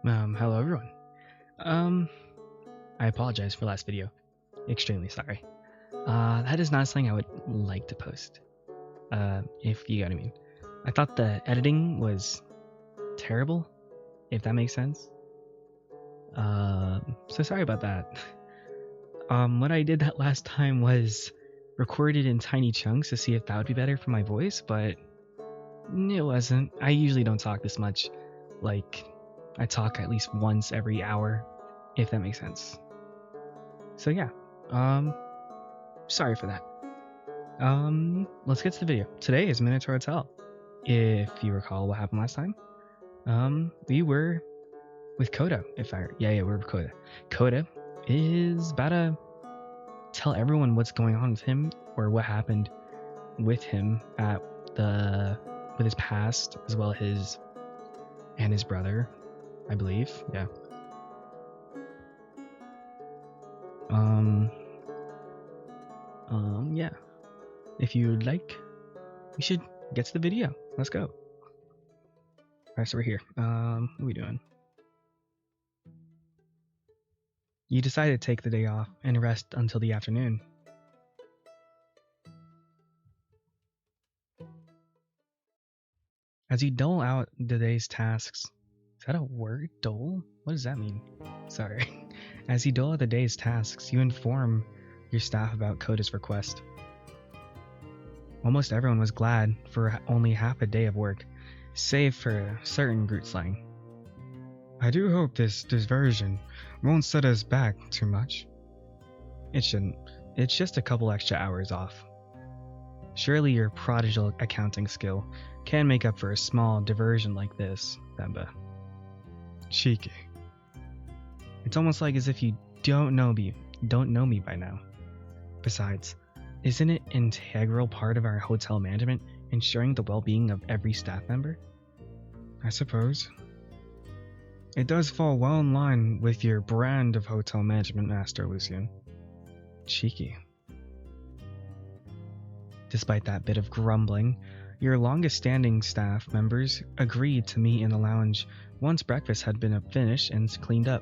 Hello everyone. I apologize for last video. Extremely sorry. That is not something I would like to post. If you get what I mean. I thought the editing was terrible, if that makes sense. So sorry about that. What I did that last time was recorded in tiny chunks to see if that would be better for my voice, but it wasn't. I usually don't talk this much. Like, I talk at least once every hour, if that makes sense. So yeah, sorry for that. Let's get to the video. Today is Minotaur Hotel. If you recall what happened last time, we were with Kota. We're with Kota. Kota is about to tell everyone what's going on with him, or what happened with him with his past, as well as his brother, I believe. Yeah. Yeah. If you'd like, we should get to the video. Let's go. Alright, so we're here. What are we doing? You decided to take the day off and rest until the afternoon. As you dole out the day's tasks, is that a word? Dole? What does that mean? Sorry. As you dole out the day's tasks, you inform your staff about Kota's request. Almost everyone was glad for only half a day of work, save for certain Groot slang. I do hope this diversion won't set us back too much. It shouldn't. It's just a couple extra hours off. Surely your prodigal accounting skill can make up for a small diversion like this, Themba. Cheeky. It's almost like as if you don't know me by now. Besides, isn't it an integral part of our hotel management ensuring the well-being of every staff member? I suppose. It does fall well in line with your brand of hotel management, Master Lucian. Cheeky. Despite that bit of grumbling, your longest-standing staff members agreed to meet in the lounge once breakfast had been finished and cleaned up.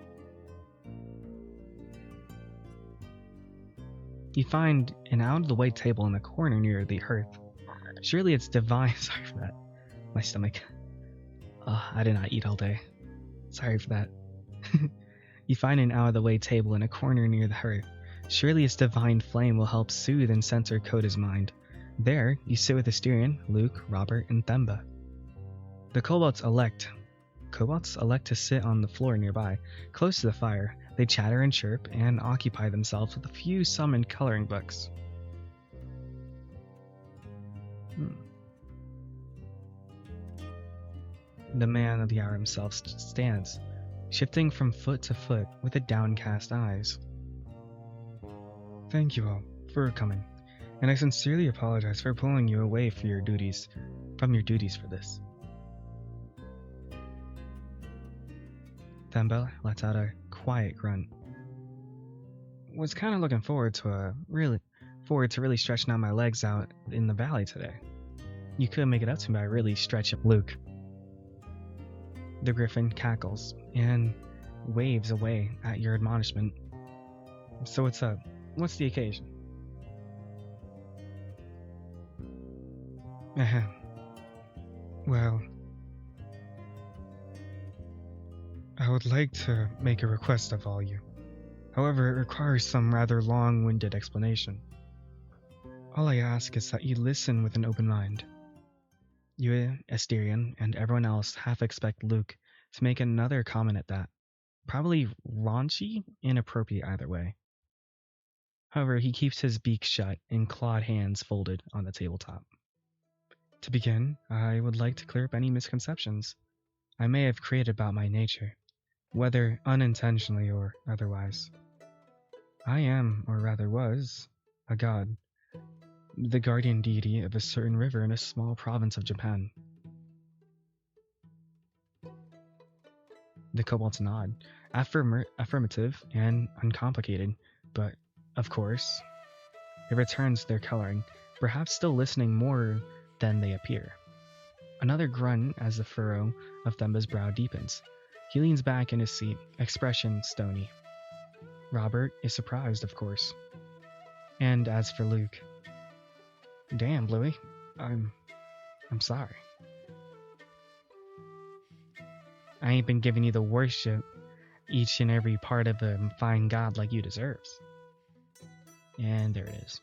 You find an out-of-the-way table in the corner near the hearth. Surely it's divine. Sorry for that. My stomach. I did not eat all day. Sorry for that. You find an out-of-the-way table in a corner near the hearth. Surely its divine flame will help soothe and center Kota's mind. There, you sit with Asterion, Luke, Robert, and Themba. The kobolds elect to sit on the floor nearby, close to the fire. They chatter and chirp and occupy themselves with a few summoned coloring books. The man of the hour himself stands, shifting from foot to foot with downcast eyes. Thank you all for coming, and I sincerely apologize for pulling you away from your duties for this. Themba lets out a quiet grunt. Was kind of looking forward to really stretching out my legs out in the valley today. You couldn't make it up to me by really stretching. Luke. The griffin cackles and waves away at your admonishment. So what's up? What's the occasion? Well, I would like to make a request of all you. However, it requires some rather long-winded explanation. All I ask is that you listen with an open mind. You, Asterion, and everyone else half expect Luke to make another comment at that. Probably raunchy, inappropriate either way. However, he keeps his beak shut and clawed hands folded on the tabletop. To begin, I would like to clear up any misconceptions I may have created about my nature, whether unintentionally or otherwise. I am, or rather was, a god, the guardian deity of a certain river in a small province of Japan. The kobolds nod, affirmative and uncomplicated, but, of course, it returns their coloring, perhaps still listening more than they appear. Another grunt as the furrow of Themba's brow deepens. He leans back in his seat, expression stony. Robert is surprised, of course. And as for Luke, damn, Bluey, I'm sorry. I ain't been giving you the worship each and every part of a fine god like you deserves. And there it is.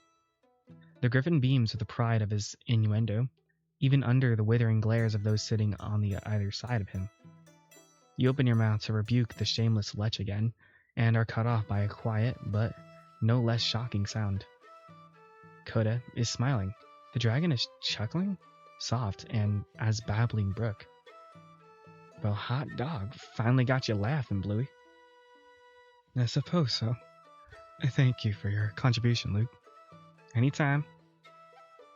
The griffin beams with the pride of his innuendo, even under the withering glares of those sitting on the either side of him. You open your mouth to rebuke the shameless lech again, and are cut off by a quiet, but no less shocking sound. Kota is smiling. The dragon is chuckling, soft and as babbling brook. Well, hot dog, finally got you laughing, Bluey. I suppose so. Thank you for your contribution, Luke. Anytime.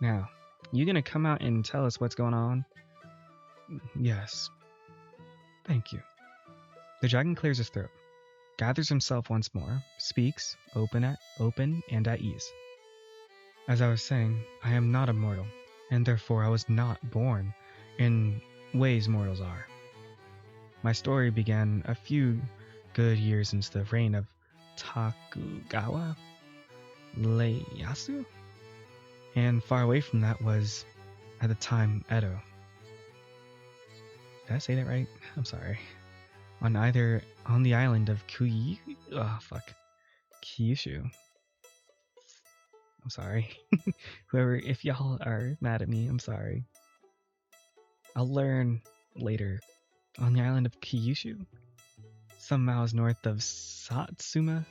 Now, you gonna come out and tell us what's going on? Yes. Thank you. The dragon clears his throat, gathers himself once more, speaks, open and at ease. As I was saying, I am not a mortal, and therefore I was not born in ways mortals are. My story began a few good years into the reign of Tokugawa Ieyasu, and far away from that was, at the time, Edo. Did I say that right? I'm sorry. On the island of Kyushu. I'm sorry. If y'all are mad at me, I'm sorry. I'll learn later. On the island of Kyushu, some miles north of Satsuma,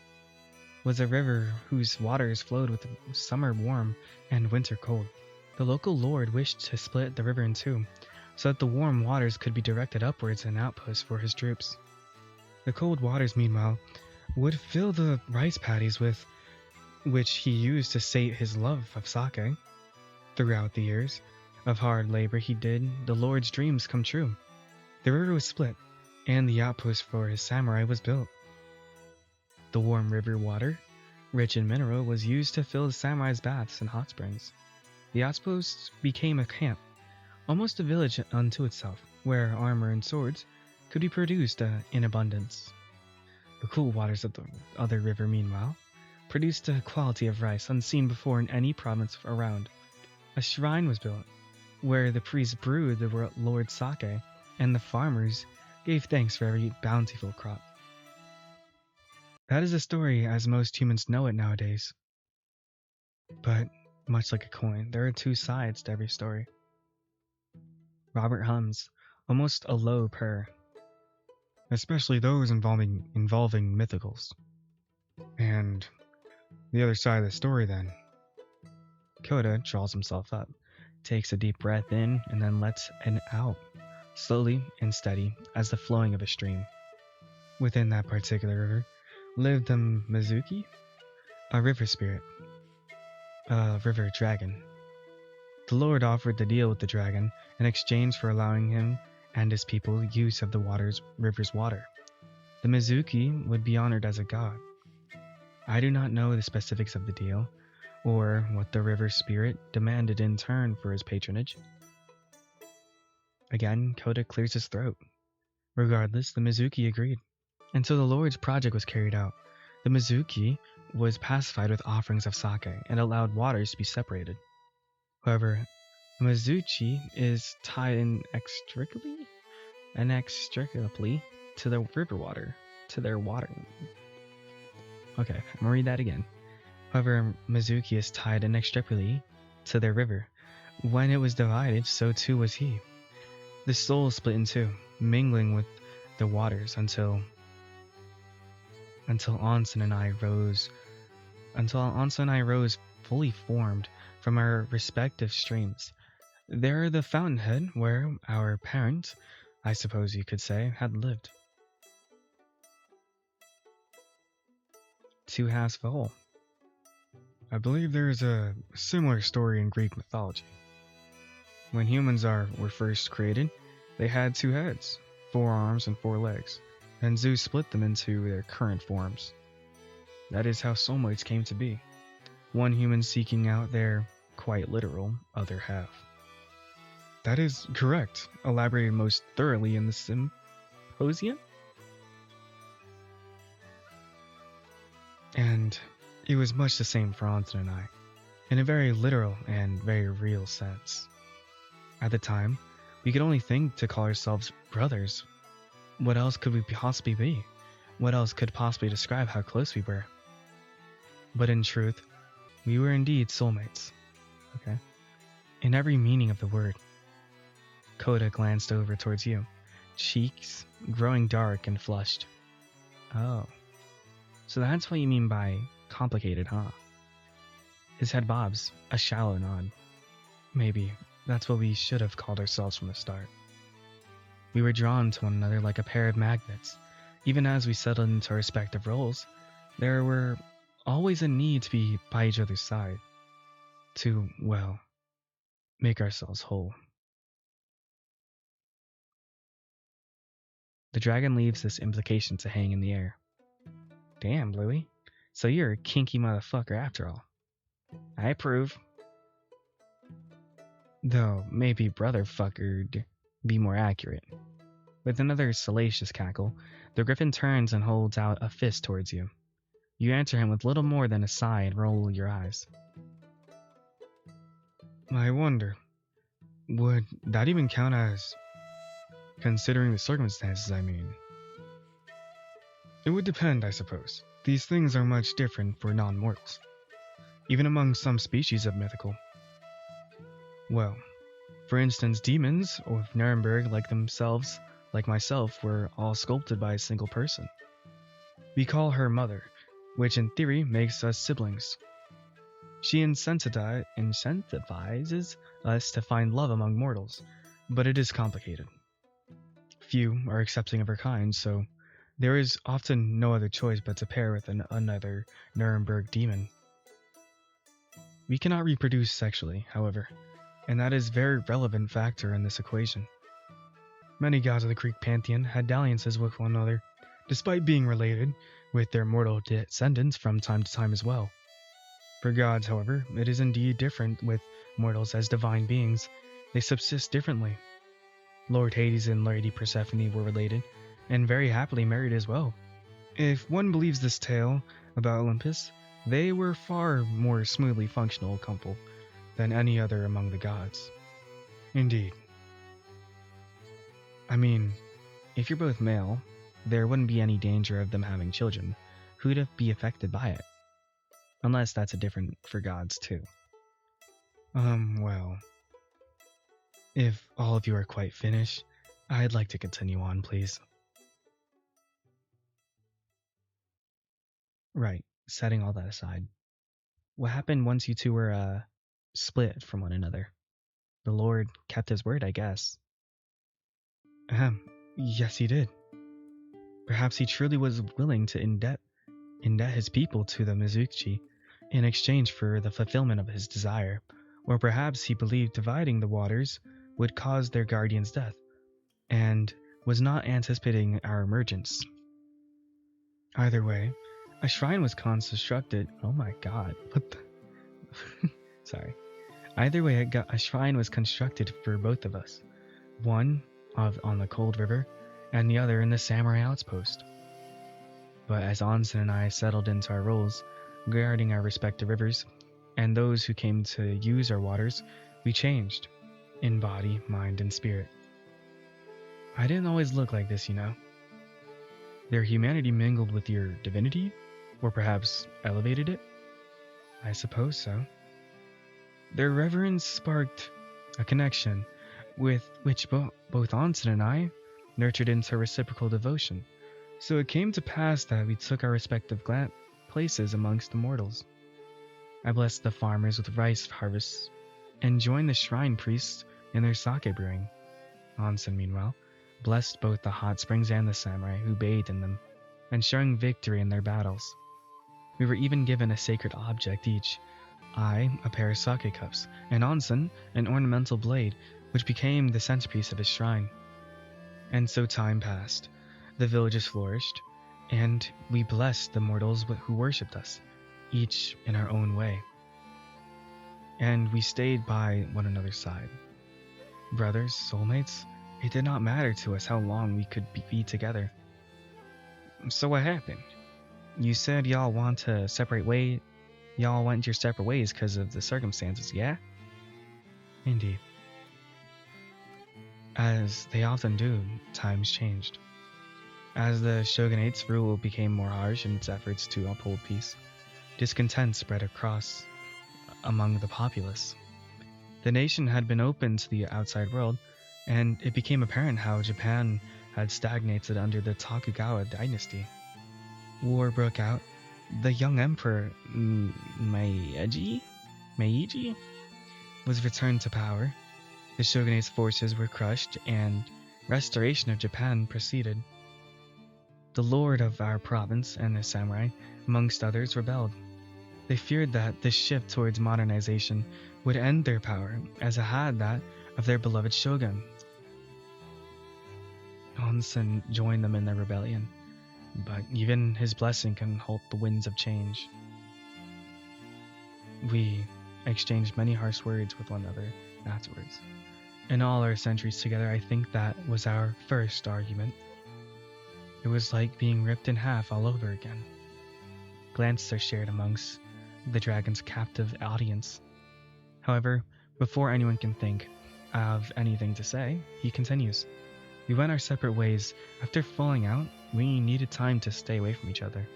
was a river whose waters flowed with summer warm and winter cold. The local lord wished to split the river in two, so that the warm waters could be directed upwards and outposts for his troops. The cold waters, meanwhile, would fill the rice paddies with which he used to sate his love of sake. Throughout the years of hard labor he did the lord's dreams come true. The river was split, and the outpost for his samurai was built. The warm river water, rich in mineral, was used to fill the samurai's baths and hot springs. The outpost became a camp, almost a village unto itself, where armor and swords could be produced in abundance. The cool waters of the other river, meanwhile, produced a quality of rice unseen before in any province around. A shrine was built, where the priests brewed the lord's sake, and the farmers gave thanks for every bountiful crop. That is a story as most humans know it nowadays. But, much like a coin, there are two sides to every story. Robert hums, almost a low purr. Especially those involving mythicals. And the other side of the story, then. Kota draws himself up, takes a deep breath in, and then lets it out, slowly and steady as the flowing of a stream. Within that particular river lived the Mizuki, a river spirit, a river dragon. The Lord offered to deal with the dragon in exchange for allowing him and his people use of the river's water. The Mizuki would be honored as a god. I do not know the specifics of the deal, or what the river spirit demanded in turn for his patronage. Again, Kota clears his throat. Regardless, the Mizuki agreed. And so the Lord's project was carried out. The Mizuki was pacified with offerings of sake and allowed waters to be separated. However, the Mizuchi is tied inextricably to the river water, to their water. Okay, I'm gonna read that again. However, Mizuki is tied inextricably to their river. When it was divided, so too was he. The soul split in two, mingling with the waters until Anson and I rose fully formed from our respective streams. There the fountainhead where our parent, I suppose you could say, had lived. Two halves of a whole. I believe there is a similar story in Greek mythology. When humans were first created, they had two heads, 4 arms and 4 legs, and Zeus split them into their current forms. That is how soulmates came to be, one human seeking out their, quite literal, other half. That is correct, elaborated most thoroughly in the symposium? And it was much the same for Anton and I, in a very literal and very real sense. At the time, we could only think to call ourselves brothers. What else could we possibly be? What else could possibly describe how close we were? But in truth, we were indeed soulmates. Okay? In every meaning of the word. Kota glanced over towards you, cheeks growing dark and flushed. Oh, so that's what you mean by complicated, huh? His head bobs, a shallow nod. Maybe that's what we should have called ourselves from the start. We were drawn to one another like a pair of magnets. Even as we settled into our respective roles, there were always a need to be by each other's side. To, well, make ourselves whole. The dragon leaves this implication to hang in the air. Damn, Bluey. So you're a kinky motherfucker after all. I approve. Though, maybe brotherfucker'd be more accurate. With another salacious cackle, the griffin turns and holds out a fist towards you. You answer him with little more than a sigh and roll your eyes. I wonder, would that even count as... considering the circumstances, I mean? It would depend, I suppose. These things are much different for non-mortals, even among some species of mythical. Well, for instance, demons of Nuremberg like myself, were all sculpted by a single person. We call her Mother, which in theory makes us siblings. She incentivizes us to find love among mortals, but it is complicated. Few are accepting of her kind, so there is often no other choice but to pair with another Nuremberg demon. We cannot reproduce sexually, however, and that is a very relevant factor in this equation. Many gods of the Greek pantheon had dalliances with one another, despite being related with their mortal descendants from time to time as well. For gods, however, it is indeed different with mortals as divine beings. They subsist differently. Lord Hades and Lady Persephone were related, and very happily married as well. If one believes this tale about Olympus, they were far more smoothly functional couple than any other among the gods. Indeed. I mean, if you're both male, there wouldn't be any danger of them having children who'd be affected by it. Unless that's a different for gods too. Well, if all of you are quite finished, I'd like to continue on, please. Right, setting all that aside. What happened once you two were, split from one another? The Lord kept his word, I guess. Yes he did. Perhaps he truly was willing to indebt his people to the Mizuchi in exchange for the fulfillment of his desire, or perhaps he believed dividing the waters would cause their guardian's death, and was not anticipating our emergence. Either way, a shrine was constructed. Oh my god, what the... Sorry. Either way, a shrine was constructed for both of us. One on the cold river, and the other in the samurai outpost. But as Onsen and I settled into our roles, guarding our respective rivers, and those who came to use our waters, we changed, in body, mind, and spirit. I didn't always look like this, you know. Their humanity mingled with your divinity, or perhaps elevated it? I suppose so. Their reverence sparked a connection with which both Onsen and I nurtured into reciprocal devotion. So it came to pass that we took our respective places amongst the mortals. I blessed the farmers with rice harvests, and joined the shrine priests in their sake brewing. Onsen, meanwhile, blessed both the hot springs and the samurai who bathed in them, ensuring victory in their battles. We were even given a sacred object each, I a pair of sake cups, and Onsen an ornamental blade, which became the centerpiece of his shrine. And so time passed, the villages flourished, and we blessed the mortals who worshipped us, each in our own way. And we stayed by one another's side. Brothers, soulmates, it did not matter to us how long we could be together. So what happened? You said y'all went your separate ways because of the circumstances, yeah? Indeed. As they often do, times changed. As the shogunate's rule became more harsh in its efforts to uphold peace, discontent spread across among the populace. The nation had been open to the outside world, and it became apparent how Japan had stagnated under the Tokugawa dynasty. War broke out. The young emperor, Meiji, was returned to power. The shogunate's forces were crushed, and restoration of Japan proceeded. The lord of our province and the samurai, amongst others, rebelled. They feared that this shift towards modernization would end their power, as it had that of their beloved shogun. Onsen joined them in their rebellion, but even his blessing can halt the winds of change. We exchanged many harsh words with one another afterwards. In all our centuries together, I think that was our first argument. It was like being ripped in half all over again. Glances are shared amongst the dragon's captive audience. However, before anyone can think of anything to say, he continues. We went our separate ways. After falling out, we needed time to stay away from each other.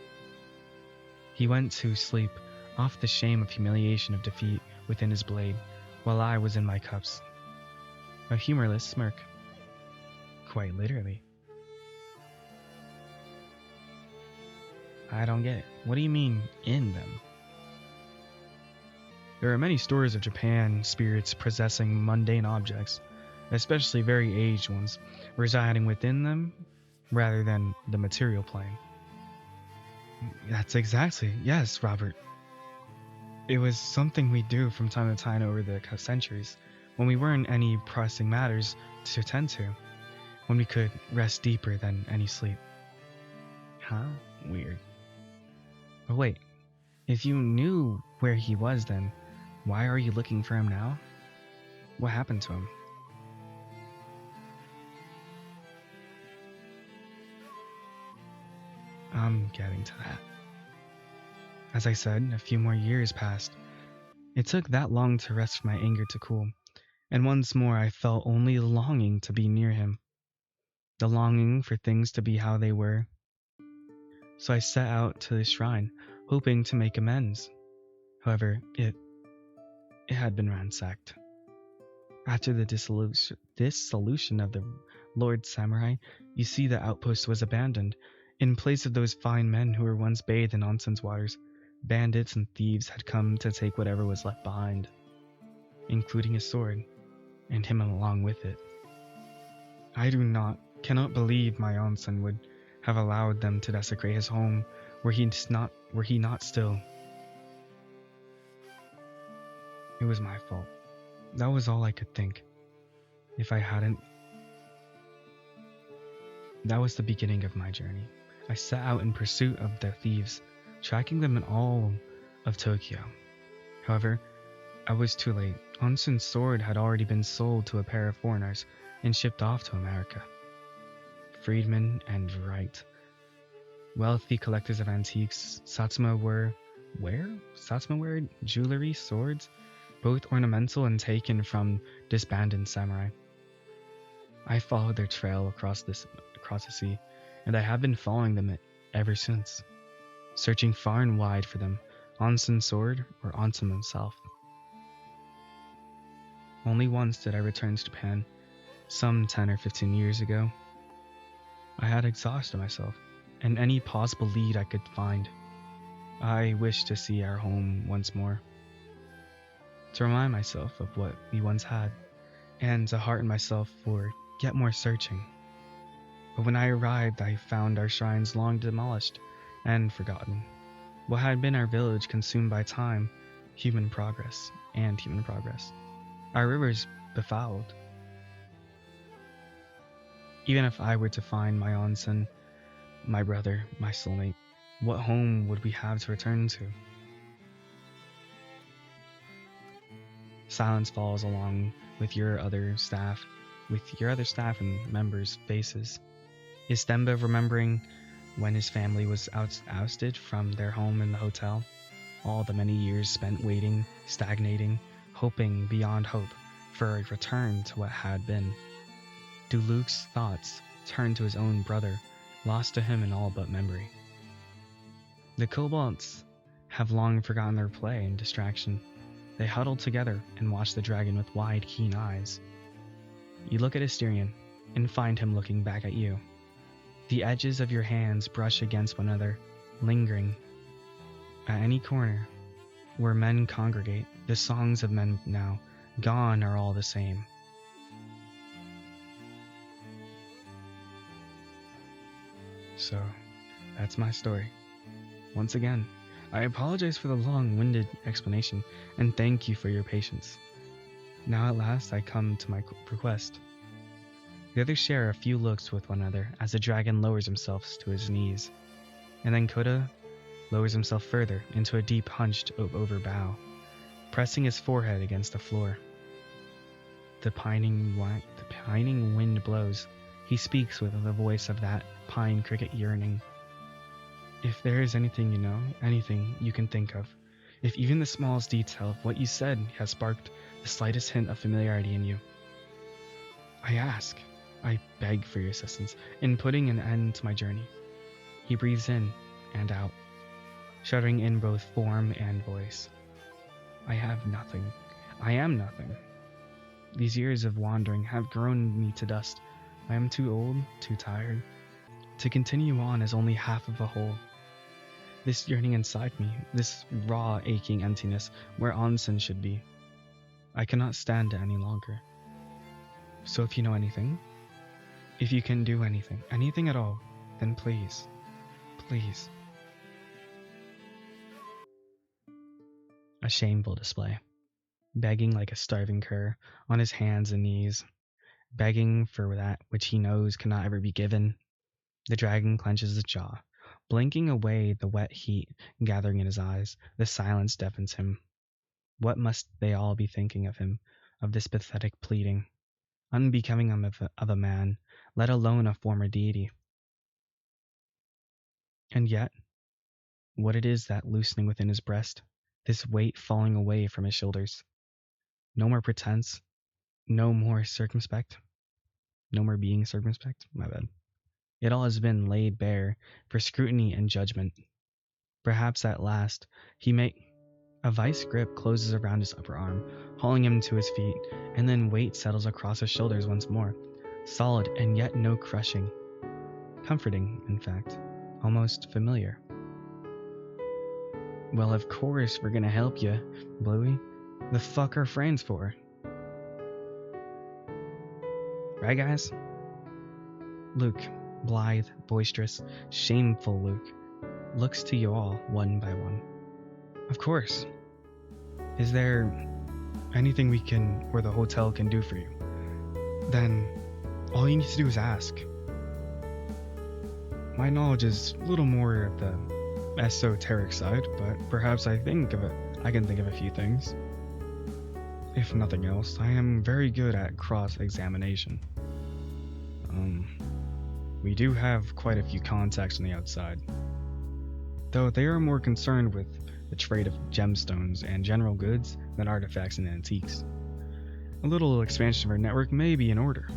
He went to sleep, off the shame of humiliation of defeat within his blade, while I was in my cups. A humorless smirk. Quite literally. I don't get it. What do you mean, in them? There are many stories of Japan spirits possessing mundane objects, especially very aged ones, residing within them rather than the material plane. That's exactly, yes, Robert. It was something we do from time to time over the centuries, when we weren't any pressing matters to attend to, when we could rest deeper than any sleep. Huh? Weird. But wait, if you knew where he was then, why are you looking for him now? What happened to him? I'm getting to that. As I said, a few more years passed. It took that long to rest for my anger to cool, and once more I felt only the longing to be near him. The longing for things to be how they were. So I set out to the shrine, hoping to make amends. However, it had been ransacked. After the dissolution of the Lord Samurai, you see the outpost was abandoned. In place of those fine men who were once bathed in onsen's waters, bandits and thieves had come to take whatever was left behind, including his sword, and him along with it. I cannot believe my onsen would have allowed them to desecrate his home were he not still. It was my fault. That was all I could think. If I hadn't... That was the beginning of my journey. I set out in pursuit of the thieves, tracking them in all of Tokyo. However, I was too late. Onsen's sword had already been sold to a pair of foreigners and shipped off to America. Freedmen and right. Wealthy collectors of antiques, Satsuma ware, jewelry, swords, both ornamental and taken from disbanded samurai. I followed their trail across the sea, and I have been following them ever since, searching far and wide for them, Onsen's sword or Onsen himself. Only once did I return to Japan, some 10 or 15 years ago. I had exhausted myself, and any possible lead I could find. I wished to see our home once more, to remind myself of what we once had, and to hearten myself for yet more searching. But when I arrived, I found our shrines long demolished and forgotten. What had been our village consumed by time, human progress. Our rivers befouled. Even if I were to find my onsen, my brother, my soulmate, what home would we have to return to? Silence falls along with your other staff and members' faces. Is Themba remembering when his family was ousted from their home in the hotel, all the many years spent waiting, stagnating, hoping beyond hope for a return to what had been. Do Luke's thoughts turn to his own brother, lost to him in all but memory? The kobolds have long forgotten their play and distraction. They huddle together and watch the dragon with wide, keen eyes. You look at Asterion and find him looking back at you. The edges of your hands brush against one another, lingering. At any corner where men congregate, the songs of men now gone are all the same. So, that's my story. Once again, I apologize for the long-winded explanation, and thank you for your patience. Now at last I come to my request. The others share a few looks with one another as the dragon lowers himself to his knees, and then Kota lowers himself further into a deep hunched over bow, pressing his forehead against the floor. The pining wind blows. He speaks with the voice of that pine cricket yearning. If there is anything you know, anything you can think of, if even the smallest detail of what you said has sparked the slightest hint of familiarity in you, I beg for your assistance in putting an end to my journey. He breathes in and out, shuddering in both form and voice. I have nothing. I am nothing. These years of wandering have grown me to dust. I am too old, too tired, to continue on as only half of a whole. This yearning inside me, this raw, aching emptiness where onsen should be, I cannot stand it any longer. So if you know anything, if you can do anything, anything at all, then please, please. A shameful display. Begging like a starving cur, on his hands and knees, begging for that which he knows cannot ever be given. The dragon clenches his jaw, blinking away the wet heat gathering in his eyes. The silence deafens him. What must they all be thinking of him, of this pathetic pleading, unbecoming of a man, let alone a former deity? And yet, what it is that loosening within his breast, this weight falling away from his shoulders. No more pretense, no more circumspect, no more being circumspect, my bad. It all has been laid bare for scrutiny and judgment. Perhaps at last a vice grip closes around his upper arm, hauling him to his feet, and then weight settles across his shoulders once more, solid and yet no crushing. Comforting, in fact, almost familiar. Well, of course we're gonna help you, Bluey. The fuck are friends for? Right, guys? Luke, blithe, boisterous, shameful Luke, looks to you all one by one. Of course. Is there anything we can, or the hotel can do for you? Then all you need to do is ask. My knowledge is a little more of the esoteric side, but perhaps I can think of a few things. If nothing else, I am very good at cross-examination. We do have quite a few contacts on the outside, though they are more concerned with the trade of gemstones and general goods than artifacts and antiques. A little expansion of our network may be in order.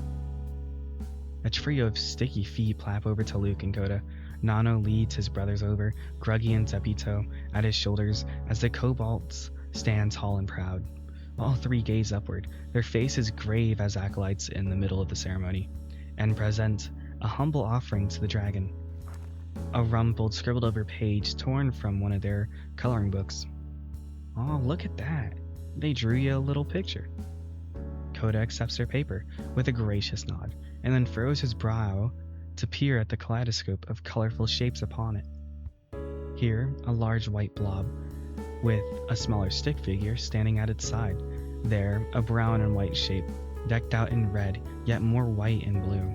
A trio of sticky feet plap over to Luke and Kota. Nano leads his brothers over, Gruggy and Tepito at his shoulders as the kobolds stand tall and proud. All three gaze upward, their faces grave as acolytes in the middle of the ceremony, and present a humble offering to the dragon. A rumpled, scribbled over page torn from one of their coloring books. Oh, look at that. They drew you a little picture. Kota accepts their paper with a gracious nod, and then furrows his brow to peer at the kaleidoscope of colorful shapes upon it. Here, a large white blob, with a smaller stick figure standing at its side. There, a brown and white shape, decked out in red, yet more white and blue.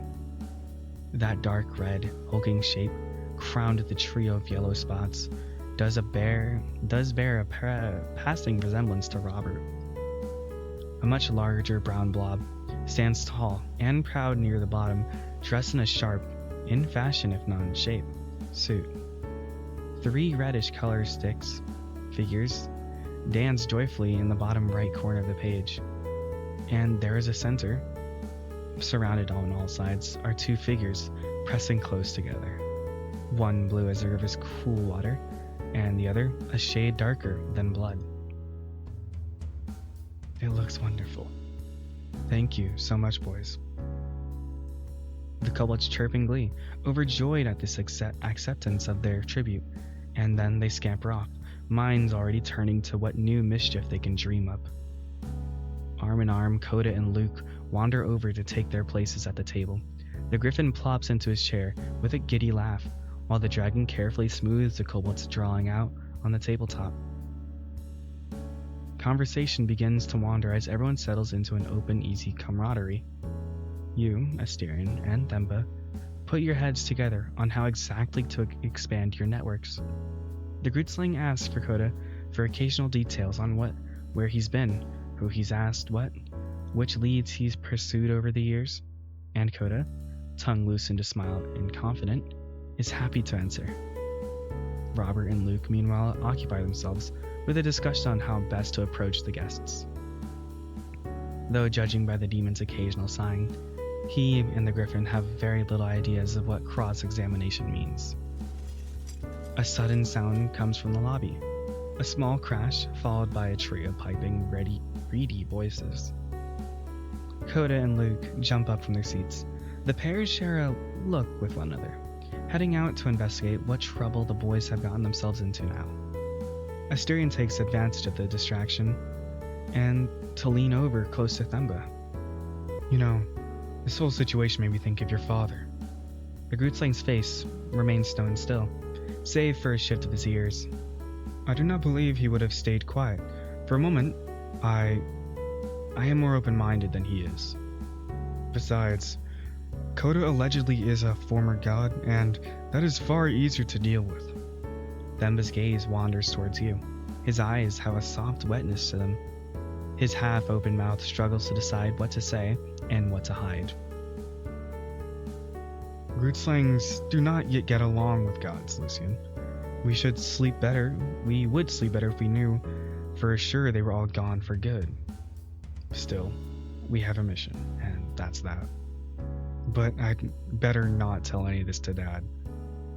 That dark red, hulking shape, crowned with a trio of yellow spots, does bear a passing resemblance to Robert. A much larger brown blob stands tall and proud near the bottom, dressed in a sharp, in fashion if not in shape, suit. 3 reddish color figures, dance joyfully in the bottom right corner of the page. And there is a center. Surrounded on all sides are 2 figures pressing close together. One blue as the river's cool water, and the other a shade darker than blood. It looks wonderful. Thank you so much, boys. The kobolds chirp in glee, overjoyed at this acceptance of their tribute, and then they scamper off, minds already turning to what new mischief they can dream up. Arm in arm, Kota and Luke wander over to take their places at the table. The griffin plops into his chair with a giddy laugh, while the dragon carefully smooths the kobold's drawing out on the tabletop. Conversation begins to wander as everyone settles into an open, easy camaraderie. You, Asterion, and Themba put your heads together on how exactly to expand your networks. The Grootslang asks for Kota for occasional details on where he's been, who he's asked which leads he's pursued over the years, and Kota, tongue loosened to smile and confident, is happy to answer. Robert and Luke, meanwhile, occupy themselves with a discussion on how best to approach the guests. Though judging by the demon's occasional sighing, he and the griffin have very little ideas of what cross-examination means. A sudden sound comes from the lobby, a small crash followed by a trio of piping, reedy voices. Kota and Luke jump up from their seats. The pair share a look with one another, heading out to investigate what trouble the boys have gotten themselves into now. Asterion takes advantage of the distraction and to lean over close to Themba. You know, this whole situation made me think of your father. The Grootslang's face remains stone still, save for a shift of his ears. I do not believe he would have stayed quiet. For a moment, I am more open-minded than he is. Besides, Kota allegedly is a former god, and that is far easier to deal with. Themba's gaze wanders towards you. His eyes have a soft wetness to them. His half-open mouth struggles to decide what to say and what to hide. Grootslangs do not yet get along with gods, Lucian. We would sleep better if we knew for sure they were all gone for good. Still, we have a mission, and that's that. But I'd better not tell any of this to Dad.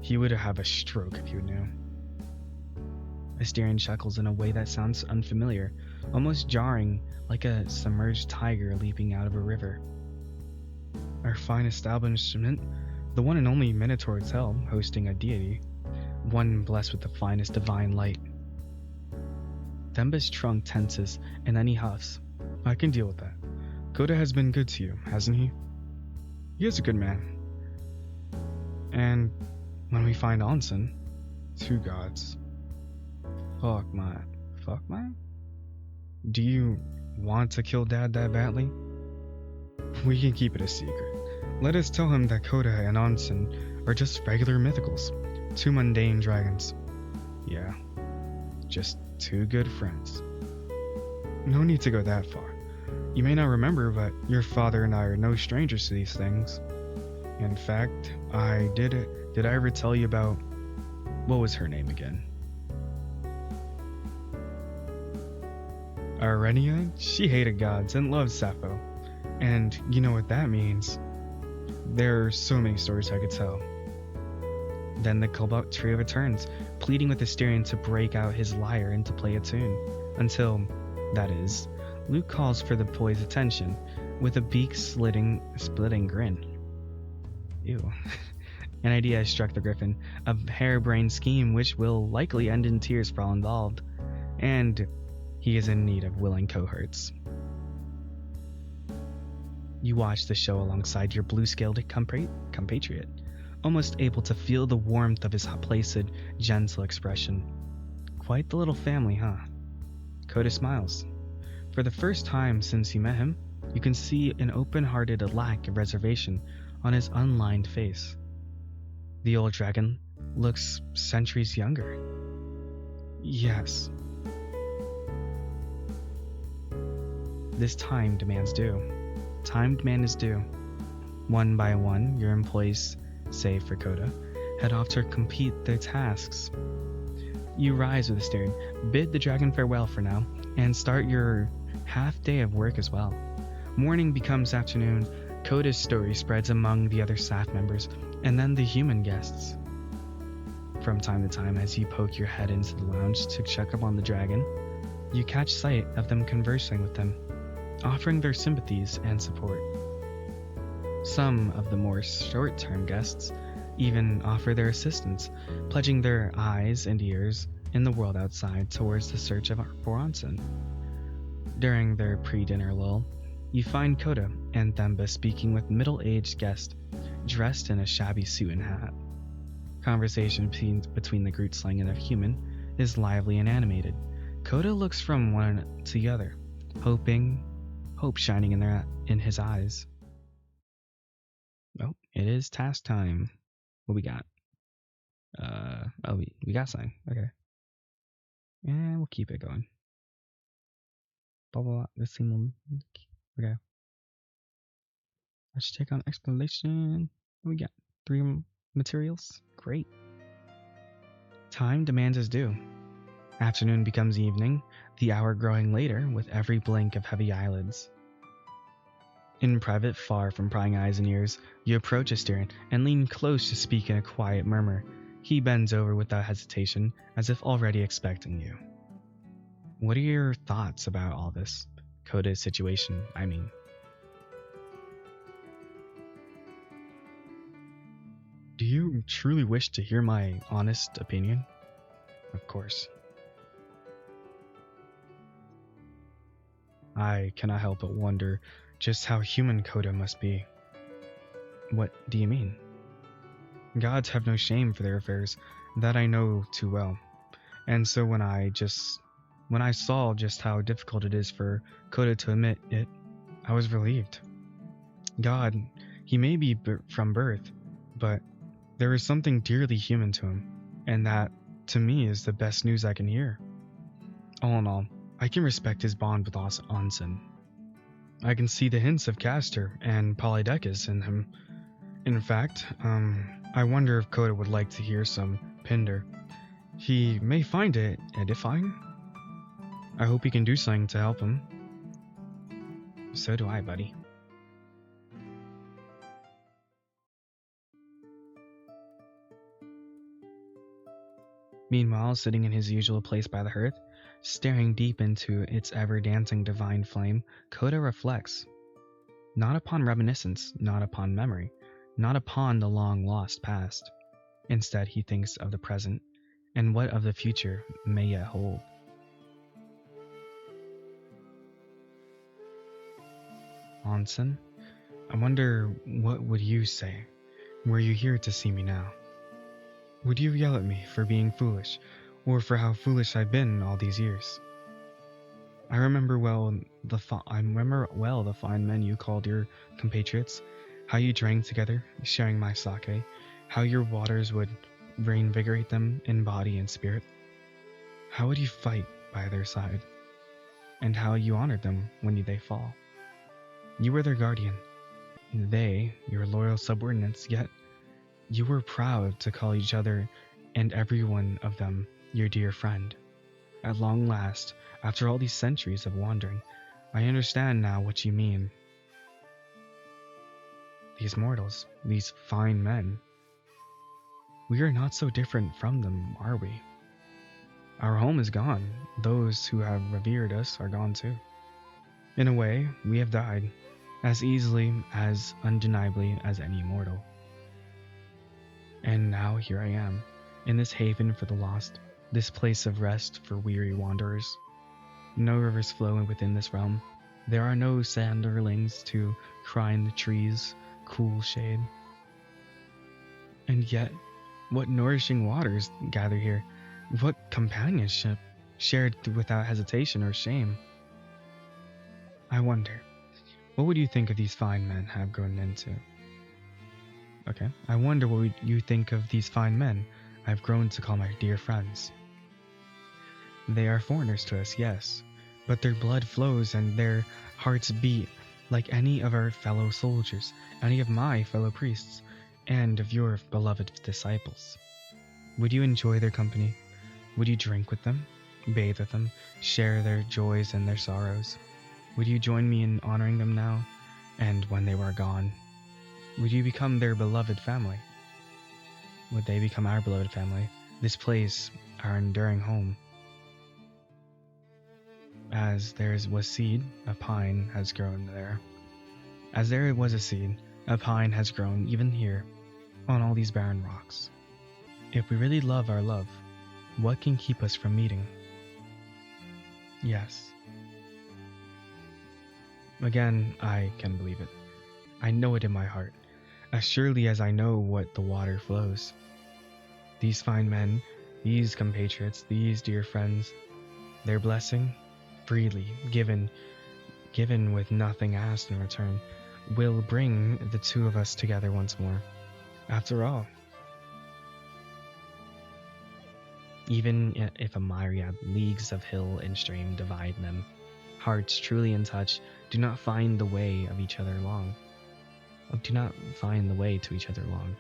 He would have a stroke if you knew. Asterion chuckles in a way that sounds unfamiliar, almost jarring, like a submerged tiger leaping out of a river. Our fine establishment, the one and only Minotaur Hotel, hosting a deity, one blessed with the finest divine light. Themba's trunk tenses, and then he huffs. I can deal with that. Kota has been good to you, hasn't he? He is a good man. And when we find Onsen, 2 gods. Fuck my? Do you want to kill Dad that badly? We can keep it a secret. Let us tell him that Kota and Onsen are just regular mythicals. 2 mundane dragons. Yeah, just 2 good friends. No need to go that far. You may not remember, but your father and I are no strangers to these things. In fact, did I ever tell you about... What was her name again? Arenia? She hated gods and loved Sappho. And you know what that means. There are so many stories I could tell. Then the Cobalt trio returns, pleading with Asterion to break out his lyre and to play a tune. Until, that is, Luke calls for the boy's attention with a beak-splitting grin. Ew. An idea has struck the griffin, a harebrained scheme which will likely end in tears for all involved, and he is in need of willing cohorts. You watch the show alongside your blue-scaled compatriot, almost able to feel the warmth of his placid, gentle expression. Quite the little family, huh? Kota smiles. For the first time since you met him, you can see an open-hearted lack of reservation on his unlined face. The old dragon looks centuries younger. Yes. This timed man is due. One by one, your employees, save for Kota, head off to complete their tasks. You rise with a stern, bid the dragon farewell for now, and start your half day of work as well. Morning becomes afternoon, Kota's story spreads among the other staff members, and then the human guests. From time to time, as you poke your head into the lounge to check up on the dragon, you catch sight of them conversing with them, offering their sympathies and support. Some of the more short-term guests even offer their assistance, pledging their eyes and ears in the world outside towards the search for onsen. During their pre-dinner lull, you find Kota and Themba speaking with middle-aged guest, dressed in a shabby suit and hat. Conversation between the Grootslang and a human is lively and animated. Kota looks from one to the other, hope shining in his eyes. Oh, it is task time. What we got? We got something. Okay. And we'll keep it going. Blah blah blah. This thing will. Okay. Let's take on exploration. What we got? 3 materials. Great. Time demands his due. Afternoon becomes evening, the hour growing later with every blink of heavy eyelids. In private, far from prying eyes and ears, you approach Asterin and lean close to speak in a quiet murmur. He bends over without hesitation, as if already expecting you. What are your thoughts about all this? Kota's situation, I mean. Do you truly wish to hear my honest opinion? Of course. I cannot help but wonder just how human Kota must be. What do you mean? Gods have no shame for their affairs, that I know too well. And so when I saw just how difficult it is for Kota to admit it, I was relieved. God, he may be from birth, but there is something dearly human to him, and that, to me, is the best news I can hear. All in all, I can respect his bond with onsen. I can see the hints of Castor and Polydecus in him. In fact, I wonder if Kota would like to hear some Pinder. He may find it edifying. I hope he can do something to help him. So do I, buddy. Meanwhile, sitting in his usual place by the hearth, staring deep into its ever-dancing divine flame, Kota reflects. Not upon reminiscence, not upon memory, not upon the long-lost past. Instead, he thinks of the present, and what of the future may yet hold. Onsen, I wonder what would you say, were you here to see me now? Would you yell at me for being foolish, or for how foolish I've been all these years? I remember well the fine men you called your compatriots, how you drank together, sharing my sake, how your waters would reinvigorate them in body and spirit. How would you fight by their side, and how you honored them when they fall. You were their guardian, they your loyal subordinates, yet you were proud to call each other and every one of them your dear friend. At long last, after all these centuries of wandering, I understand now what you mean. These mortals, these fine men, we are not so different from them, are we? Our home is gone. Those who have revered us are gone too. In a way, we have died, as easily, as undeniably as any mortal. And now here I am, in this haven for the lost, this place of rest for weary wanderers. No rivers flow within this realm. There are no sanderlings to cry in the trees' cool shade. And yet, what nourishing waters gather here, what companionship, shared without hesitation or shame. I wonder, what would you think of these fine men I've grown into? Okay, I wonder what you think of these fine men I've grown to call my dear friends. They are foreigners to us, yes, but their blood flows and their hearts beat like any of our fellow soldiers, any of my fellow priests, and of your beloved disciples. Would you enjoy their company? Would you drink with them, bathe with them, share their joys and their sorrows? Would you join me in honoring them now, and when they were gone? Would you become their beloved family? Would they become our beloved family? This place, our enduring home. As there was seed, a pine has grown there. As there was a seed, a pine has grown even here, on all these barren rocks. If we really love our love, what can keep us from meeting? Yes. Again, I can believe it. I know it in my heart, as surely as I know what the water flows. These fine men, these compatriots, these dear friends, their blessing, freely given with nothing asked in return, will bring the two of us together once more. After all, even if a myriad leagues of hill and stream divide them, hearts truly in touch do not find the way of each other long. Do not find the way to each other long.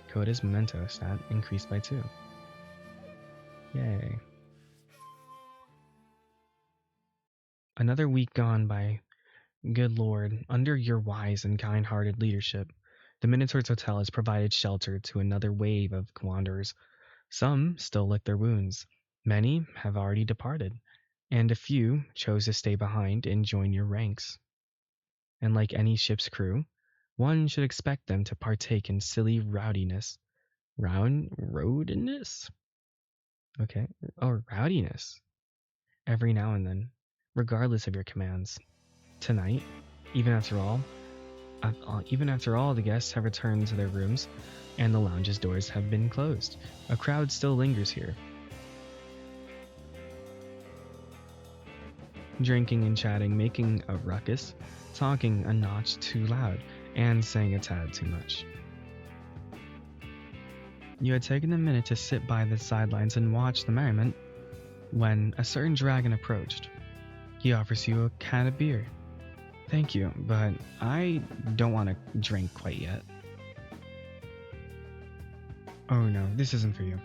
Kota's memento stat increased by 2. Yay. Another week gone by. Good Lord, under your wise and kind-hearted leadership, the Minotaur's Hotel has provided shelter to another wave of wanderers. Some still lick their wounds. Many have already departed, and a few chose to stay behind and join your ranks. And like any ship's crew, one should expect them to partake in silly rowdiness. Rowdiness? Okay. Oh, rowdiness. Every now and then, regardless of your commands. Tonight, even after all the guests have returned to their rooms and the lounge's doors have been closed, a crowd still lingers here. Drinking and chatting, making a ruckus, talking a notch too loud, and saying a tad too much. You had taken a minute to sit by the sidelines and watch the merriment when a certain dragon approached. He offers you a can of beer. Thank you, but I don't want to drink quite yet. Oh no, this isn't for you.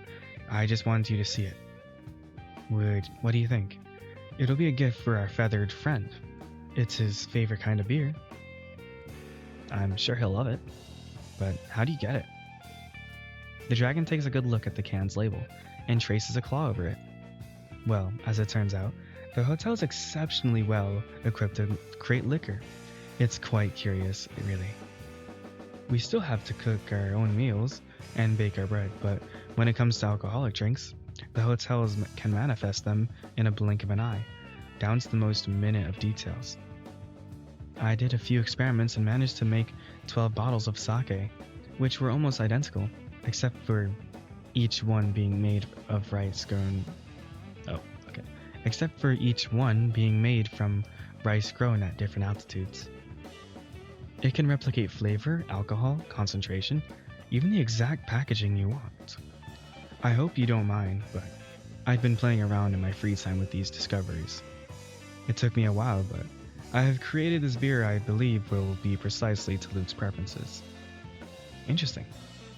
I just wanted you to see it. What do you think? It'll be a gift for our feathered friend. It's his favorite kind of beer. I'm sure he'll love it. But how do you get it? The dragon takes a good look at the can's label and traces a claw over it. Well, as it turns out, the hotel is exceptionally well equipped to create liquor. It's quite curious, really. We still have to cook our own meals and bake our bread, but when it comes to alcoholic drinks, the hotels can manifest them in a blink of an eye, down to the most minute of details. I did a few experiments and managed to make 12 bottles of sake, which were almost identical, except for each one being made of rice grown... Except for each one being made from rice grown at different altitudes. It can replicate flavor, alcohol, concentration, even the exact packaging you want. I hope you don't mind, but I've been playing around in my free time with these discoveries. It took me a while, but I have created this beer I believe will be precisely to Luke's preferences. Interesting.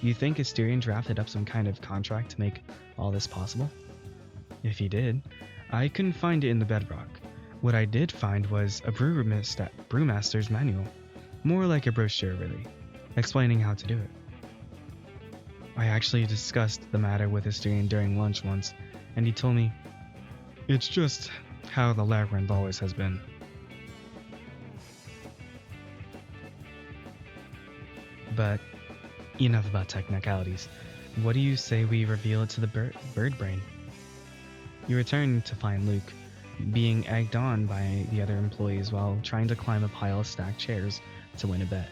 You think Asterion drafted up some kind of contract to make all this possible? If he did, I couldn't find it in the bedrock. What I did find was a brewmaster's manual, more like a brochure really, explaining how to do it. I actually discussed the matter with Asterion during lunch once, and he told me, it's just how the labyrinth always has been. But enough about technicalities. What do you say we reveal it to the bird brain? You return to find Luke being egged on by the other employees while trying to climb a pile of stacked chairs to win a bet.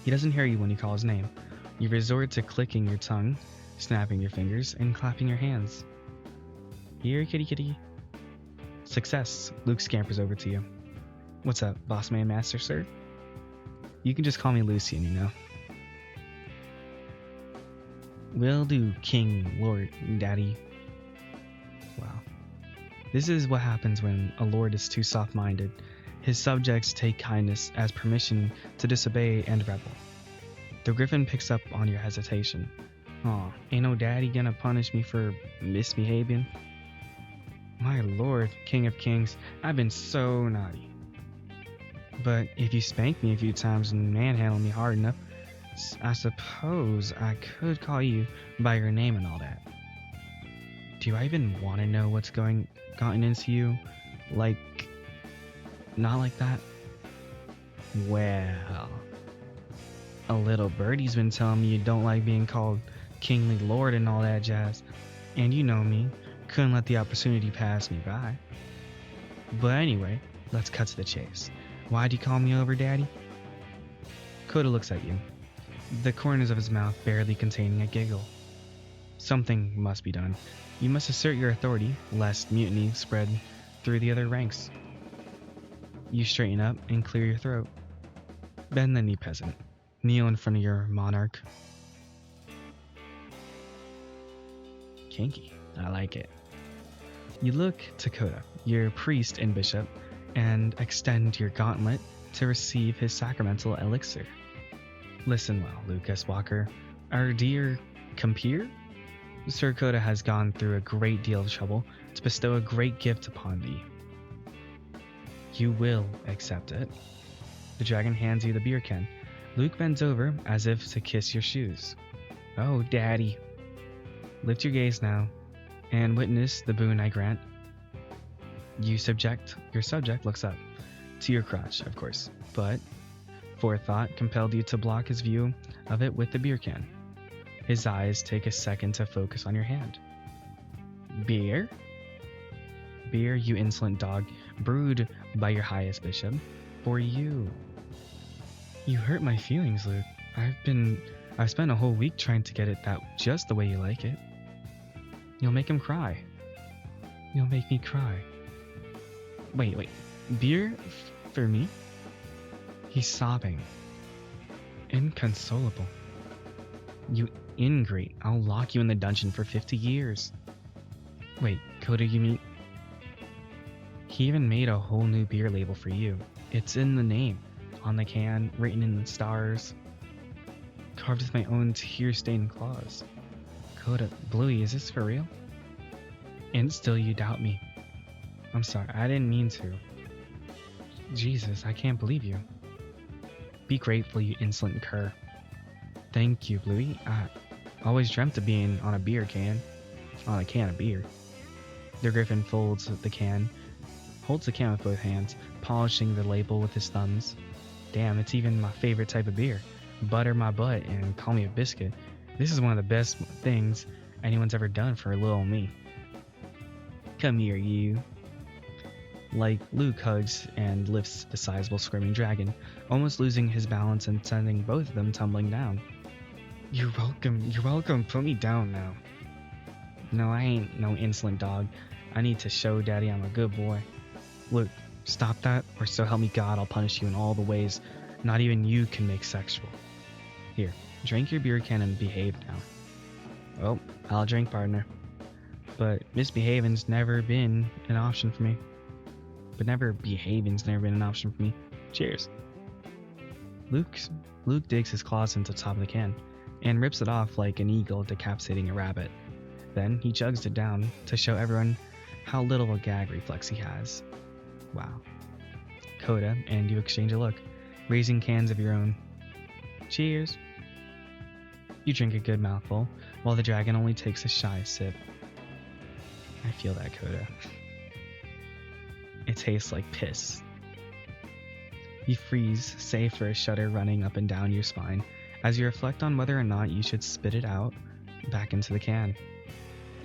He doesn't hear you when you call his name. You resort to clicking your tongue, snapping your fingers, and clapping your hands. Here, kitty kitty. Success. Luke scampers over to you. What's up, boss man, master, sir? You can just call me Lucian, you know. Will do, king, lord, daddy. Wow. This is what happens when a lord is too soft-minded His subjects take kindness as permission to disobey and rebel. The griffin picks up on your hesitation. Aw, ain't no daddy gonna punish me for misbehaving? My lord, King of Kings, I've been so naughty. But if you spank me a few times and manhandle me hard enough, I suppose I could call you by your name and all that. Do I even want to know what's gotten into you? Like, not like that? Well, a little birdie's been telling me you don't like being called kingly lord and all that jazz. And you know me, couldn't let the opportunity pass me by. But anyway, let's cut to the chase. Why'd you call me over, Daddy? Kota looks at you, the corners of his mouth barely containing a giggle. Something must be done. You must assert your authority, lest mutiny spread through the other ranks. You straighten up and clear your throat. Bend the knee, peasant. Kneel in front of your monarch. Kinky. I like it. You look to Kota, your priest and bishop, and extend your gauntlet to receive his sacramental elixir. Listen well, Lucas Walker. Our dear compeer? Sir Kota has gone through a great deal of trouble to bestow a great gift upon thee. You will accept it. The dragon hands you the beer can. Luke bends over as if to kiss your shoes. Oh, Daddy. Lift your gaze now, and witness the boon I grant. Your subject looks up, to your crotch, of course, but forethought compelled you to block his view of it with the beer can. His eyes take a second to focus on your hand. Beer? Beer, you insolent dog, brewed by your highest bishop, for you. You hurt my feelings, Luke. I've spent a whole week trying to get it just the way you like it. You'll make him cry. You'll make me cry. Wait. Beer for me? He's sobbing. Inconsolable. You ingrate. I'll lock you in the dungeon for 50 years. Wait, Kota, you mean? He even made a whole new beer label for you. It's in the name, on the can, written in the stars. Carved with my own tear-stained claws. Kota, Bluey, is this for real? And still you doubt me. I'm sorry, I didn't mean to. Jesus, I can't believe you. Be grateful, you insolent cur. Thank you, Bluey. I always dreamt of being on a can of beer. The griffin holds the can with both hands, polishing the label with his thumbs. Damn, it's even my favorite type of beer. Butter my butt and call me a biscuit. This is one of the best things anyone's ever done for little me. Come here, you. Like Luke hugs and lifts the sizable screaming dragon, almost losing his balance and sending both of them tumbling down. You're welcome, put me down now. No, I ain't no insolent dog. I need to show Daddy I'm a good boy. Luke, stop that, or so help me God, I'll punish you in all the ways not even you can make sexual. Here, drink your beer can and behave now. Well, I'll drink, partner. But misbehaving's never been an option for me. Cheers. Luke digs his claws into the top of the can and rips it off like an eagle decapitating a rabbit. Then he chugs it down to show everyone how little a gag reflex he has. Wow. Kota and you exchange a look, raising cans of your own. Cheers. You drink a good mouthful, while the dragon only takes a shy sip. I feel that, Kota. It tastes like piss. You freeze, save for a shudder running up and down your spine, as you reflect on whether or not you should spit it out back into the can.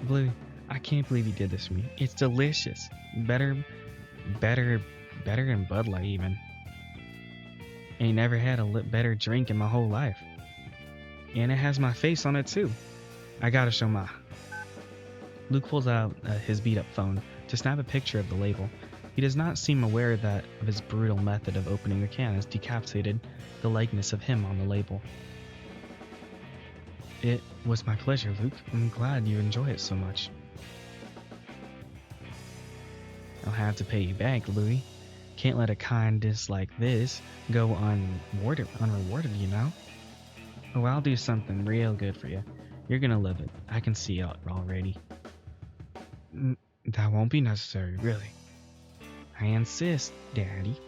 Blue, I can't believe you did this for me. It's delicious. Better than Bud Light even. Ain't never had a better drink in my whole life. And it has my face on it too. I gotta show Ma. Luke pulls out his beat-up phone to snap a picture of the label. He does not seem aware that his brutal method of opening the can has decapitated the likeness of him on the label. It was my pleasure, Luke. I'm glad you enjoy it so much. I'll have to pay you back, Louis. Can't let a kindness like this go unrewarded, you know? Oh, I'll do something real good for you. You're gonna love it. I can see it already. That won't be necessary, really. I insist, Daddy.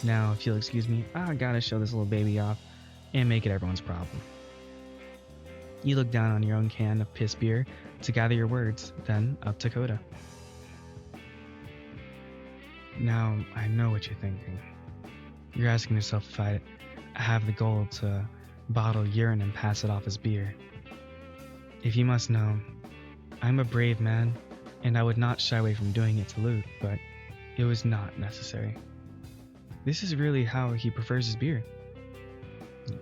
Now, if you'll excuse me, I gotta show this little baby off and make it everyone's problem. You look down on your own can of piss beer to gather your words, then up to Kota. Now, I know what you're thinking. You're asking yourself if I have the goal to bottle urine and pass it off as beer. If you must know, I'm a brave man, and I would not shy away from doing it to Luke, but it was not necessary. This is really how he prefers his beer.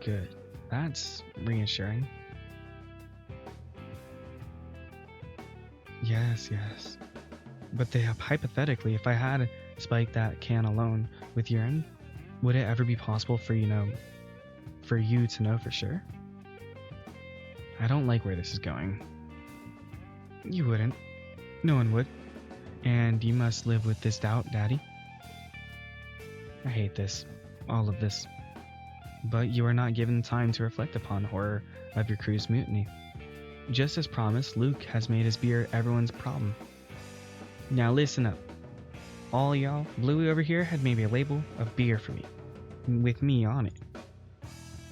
Good. That's reassuring. Yes. But hypothetically, if I had spiked that can alone with urine, would it ever be possible for you to know for sure? I don't like where this is going. You wouldn't. No one would. And you must live with this doubt, Daddy. I hate this. All of this. But you are not given time to reflect upon the horror of your crew's mutiny. Just as promised, Luke has made his beer everyone's problem. Now listen up. All y'all, Bluey over here had maybe a label of beer for me, with me on it.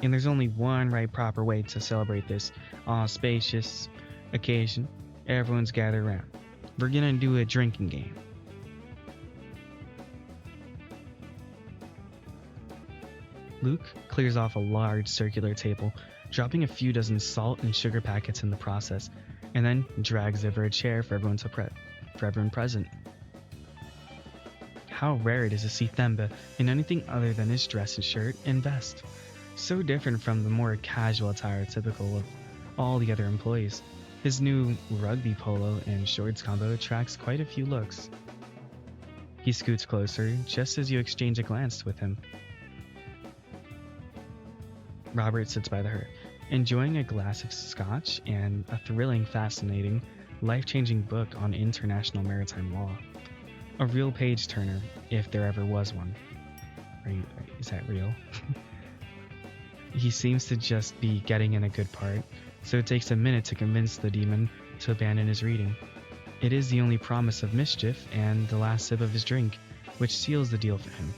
And there's only one right proper way to celebrate this auspicious occasion. Everyone's gathered around. We're gonna do a drinking game. Luke clears off a large circular table, dropping a few dozen salt and sugar packets in the process, and then drags over a chair for everyone present. How rare it is to see Themba in anything other than his dress and shirt and vest. So different from the more casual attire typical of all the other employees. His new rugby polo and shorts combo attracts quite a few looks. He scoots closer just as you exchange a glance with him. Robert sits by the hearth, enjoying a glass of scotch and a thrilling, fascinating, life-changing book on international maritime law. A real page-turner, if there ever was one. Is that real? He seems to just be getting in a good part, so it takes a minute to convince the demon to abandon his reading. It is the only promise of mischief and the last sip of his drink, which seals the deal for him.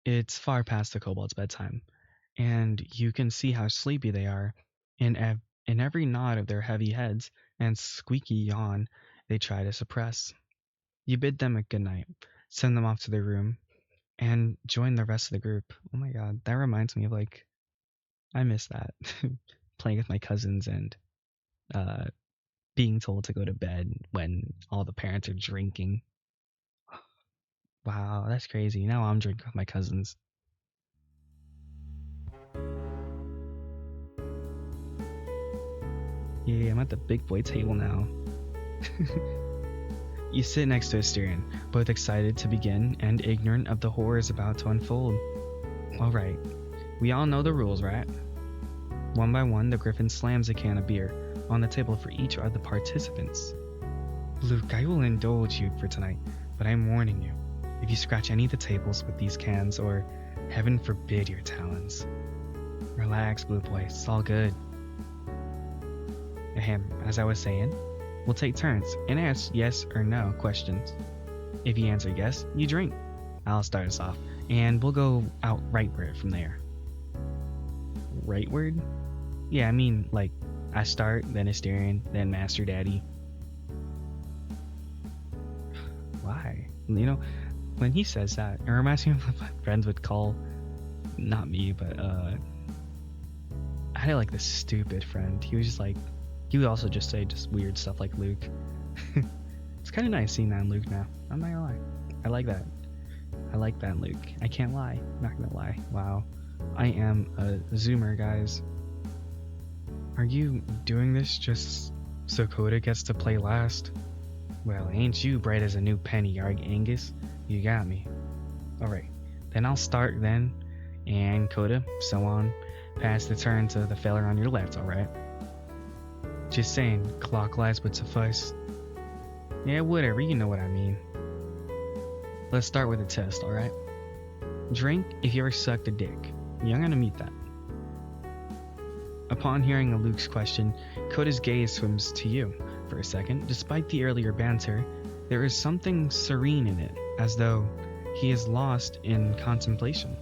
It's far past the kobold's bedtime, and you can see how sleepy they are in every nod of their heavy heads and squeaky yawn they try to suppress. You bid them a good night, send them off to their room, and join the rest of the group. Oh my god, that reminds me of I miss that. Playing with my cousins and being told to go to bed when all the parents are drinking. Wow, that's crazy. Now I'm drinking with my cousins. Yeah, I'm at the big boy table now. You sit next to Asterion, both excited to begin and ignorant of the horrors about to unfold. Alright, we all know the rules, right? One by one, the griffin slams a can of beer on the table for each of the participants. Luke, I will indulge you for tonight, but I'm warning you. If you scratch any of the tables with these cans, or heaven forbid your talons. Relax, Blue Boy, it's all good. Ahem, as I was saying, we'll take turns and ask yes or no questions. If you answer yes, you drink. I'll start us off, and we'll go out rightward from there. Rightward? Yeah, I mean, I start, then Asterion, then Master Daddy. Why? When he says that, it reminds me of what my friends would call, not me, but I had this stupid friend. He was just he would also just say just weird stuff like Luke. It's kind of nice seeing that in Luke now. I'm not gonna lie. I like that. I like that in Luke. I can't lie. I'm not gonna lie. Wow. I am a zoomer, guys. Are you doing this just so Kota gets to play last? Well, ain't you bright as a new penny, Angus? You got me. Alright, then I'll start then, and Kota, so on. Pass the turn to the feller on your left, alright? Just saying, clock lies would suffice. Yeah, whatever, you know what I mean. Let's start with a test, alright? Drink if you ever sucked a dick. You're gonna meet that. Upon hearing Luke's question, Kota's gaze swims to you. For a second, despite the earlier banter, there is something serene in it, as though he is lost in contemplation.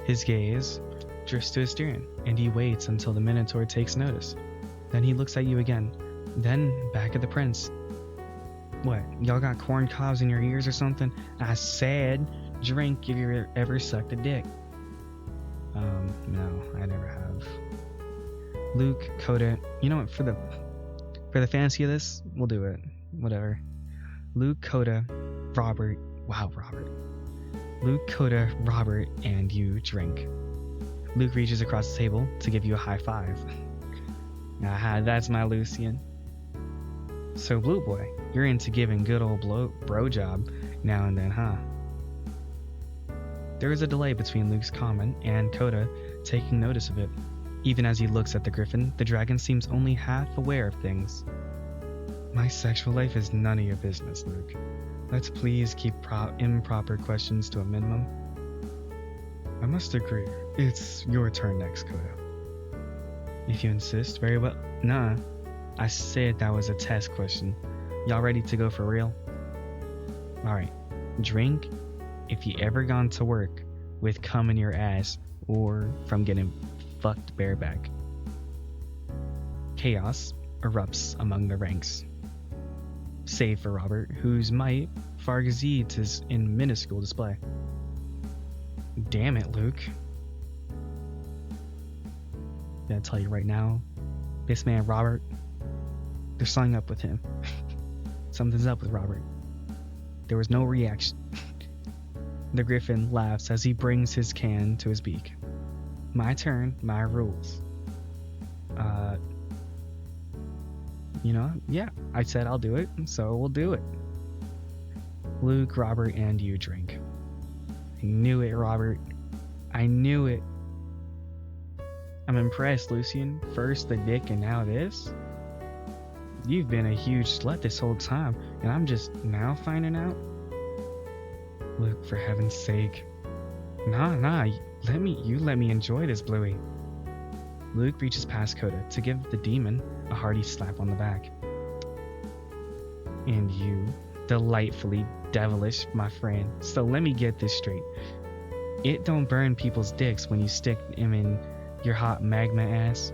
His gaze drifts to Asterion, and he waits until the Minotaur takes notice. Then he looks at you again, then back at the prince. What, y'all got corn cobs in your ears or something? I said, drink if you ever sucked a dick. No, I never have. Luke, Kota, you know what, for the fantasy of this, we'll do it. Whatever. Luke, Kota, Robert, Luke, Kota, Robert, and you drink. Luke reaches across the table to give you a high five. Aha, that's my Lucian. So, Blue Boy, you're into giving good old bro job now and then, huh? There is a delay between Luke's comment and Kota taking notice of it. Even as he looks at the griffin, the dragon seems only half aware of things. My sexual life is none of your business, Luke. Let's please keep improper questions to a minimum. I must agree. It's your turn next, Kota. If you insist, very well. Nah, I said that was a test question. Y'all ready to go for real? Alright, drink if you ever gone to work with cum in your ass or from getting fucked bareback. Chaos erupts among the ranks. Save for Robert, whose might far exceeds his in minuscule display. Damn it, Luke. Gonna tell you right now, this man Robert, there's something up with him. Something's up with Robert. There was no reaction. The griffin laughs as he brings his can to his beak. My turn, my rules. Yeah, I said I'll do it, so we'll do it. Luke, Robert, and you drink. I knew it, Robert. I knew it. I'm impressed, Lucian. First the dick and now this? You've been a huge slut this whole time, and I'm just now finding out? Luke, for heaven's sake. Nah, let me enjoy this, Bluey. Luke reaches past Kota to give the demon a hearty slap on the back. And you, delightfully devilish, my friend. So let me get this straight. It don't burn people's dicks when you stick them in your hot magma ass.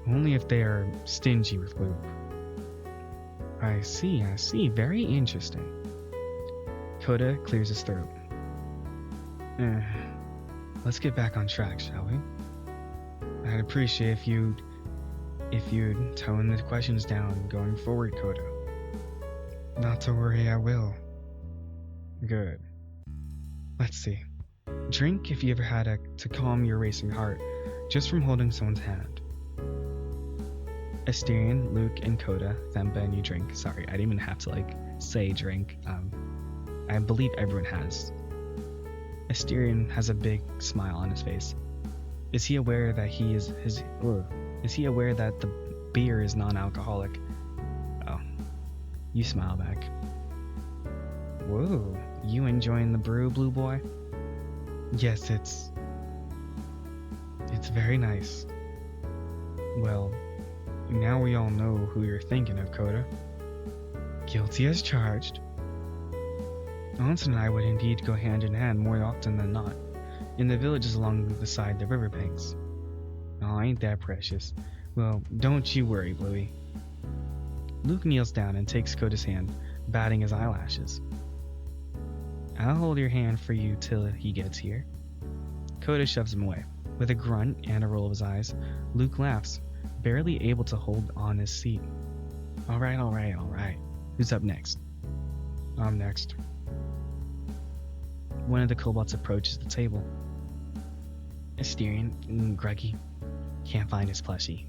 Only if they are stingy with lube. I see. Very interesting. Kota clears his throat. Let's get back on track, shall we? I'd appreciate if you'd tone the questions down going forward, Kota. Not to worry, I will. Good. Let's see. Drink if you ever had to calm your racing heart just from holding someone's hand. Asterion, Luke, and Kota, Themba, and you drink. Sorry, I didn't even have to say drink. I believe everyone has. Asterion has a big smile on his face. Is he aware that is he aware that the beer is non-alcoholic? Oh, you smile back. Whoa, you enjoying the brew, Blue Boy? Yes, it's very nice. Well, now we all know who you're thinking of, Kota. Guilty as charged. Anson and I would indeed go hand in hand more often than not, in the villages along the side of the riverbanks. Oh, ain't that precious. Well, don't you worry, Bluey. Luke kneels down and takes Kota's hand, batting his eyelashes. I'll hold your hand for you till he gets here. Kota shoves him away. With a grunt and a roll of his eyes, Luke laughs, barely able to hold on his seat. All right. Who's up next? I'm next. One of the kobolds approaches the table. Asterion, groggy, can't find his plushie.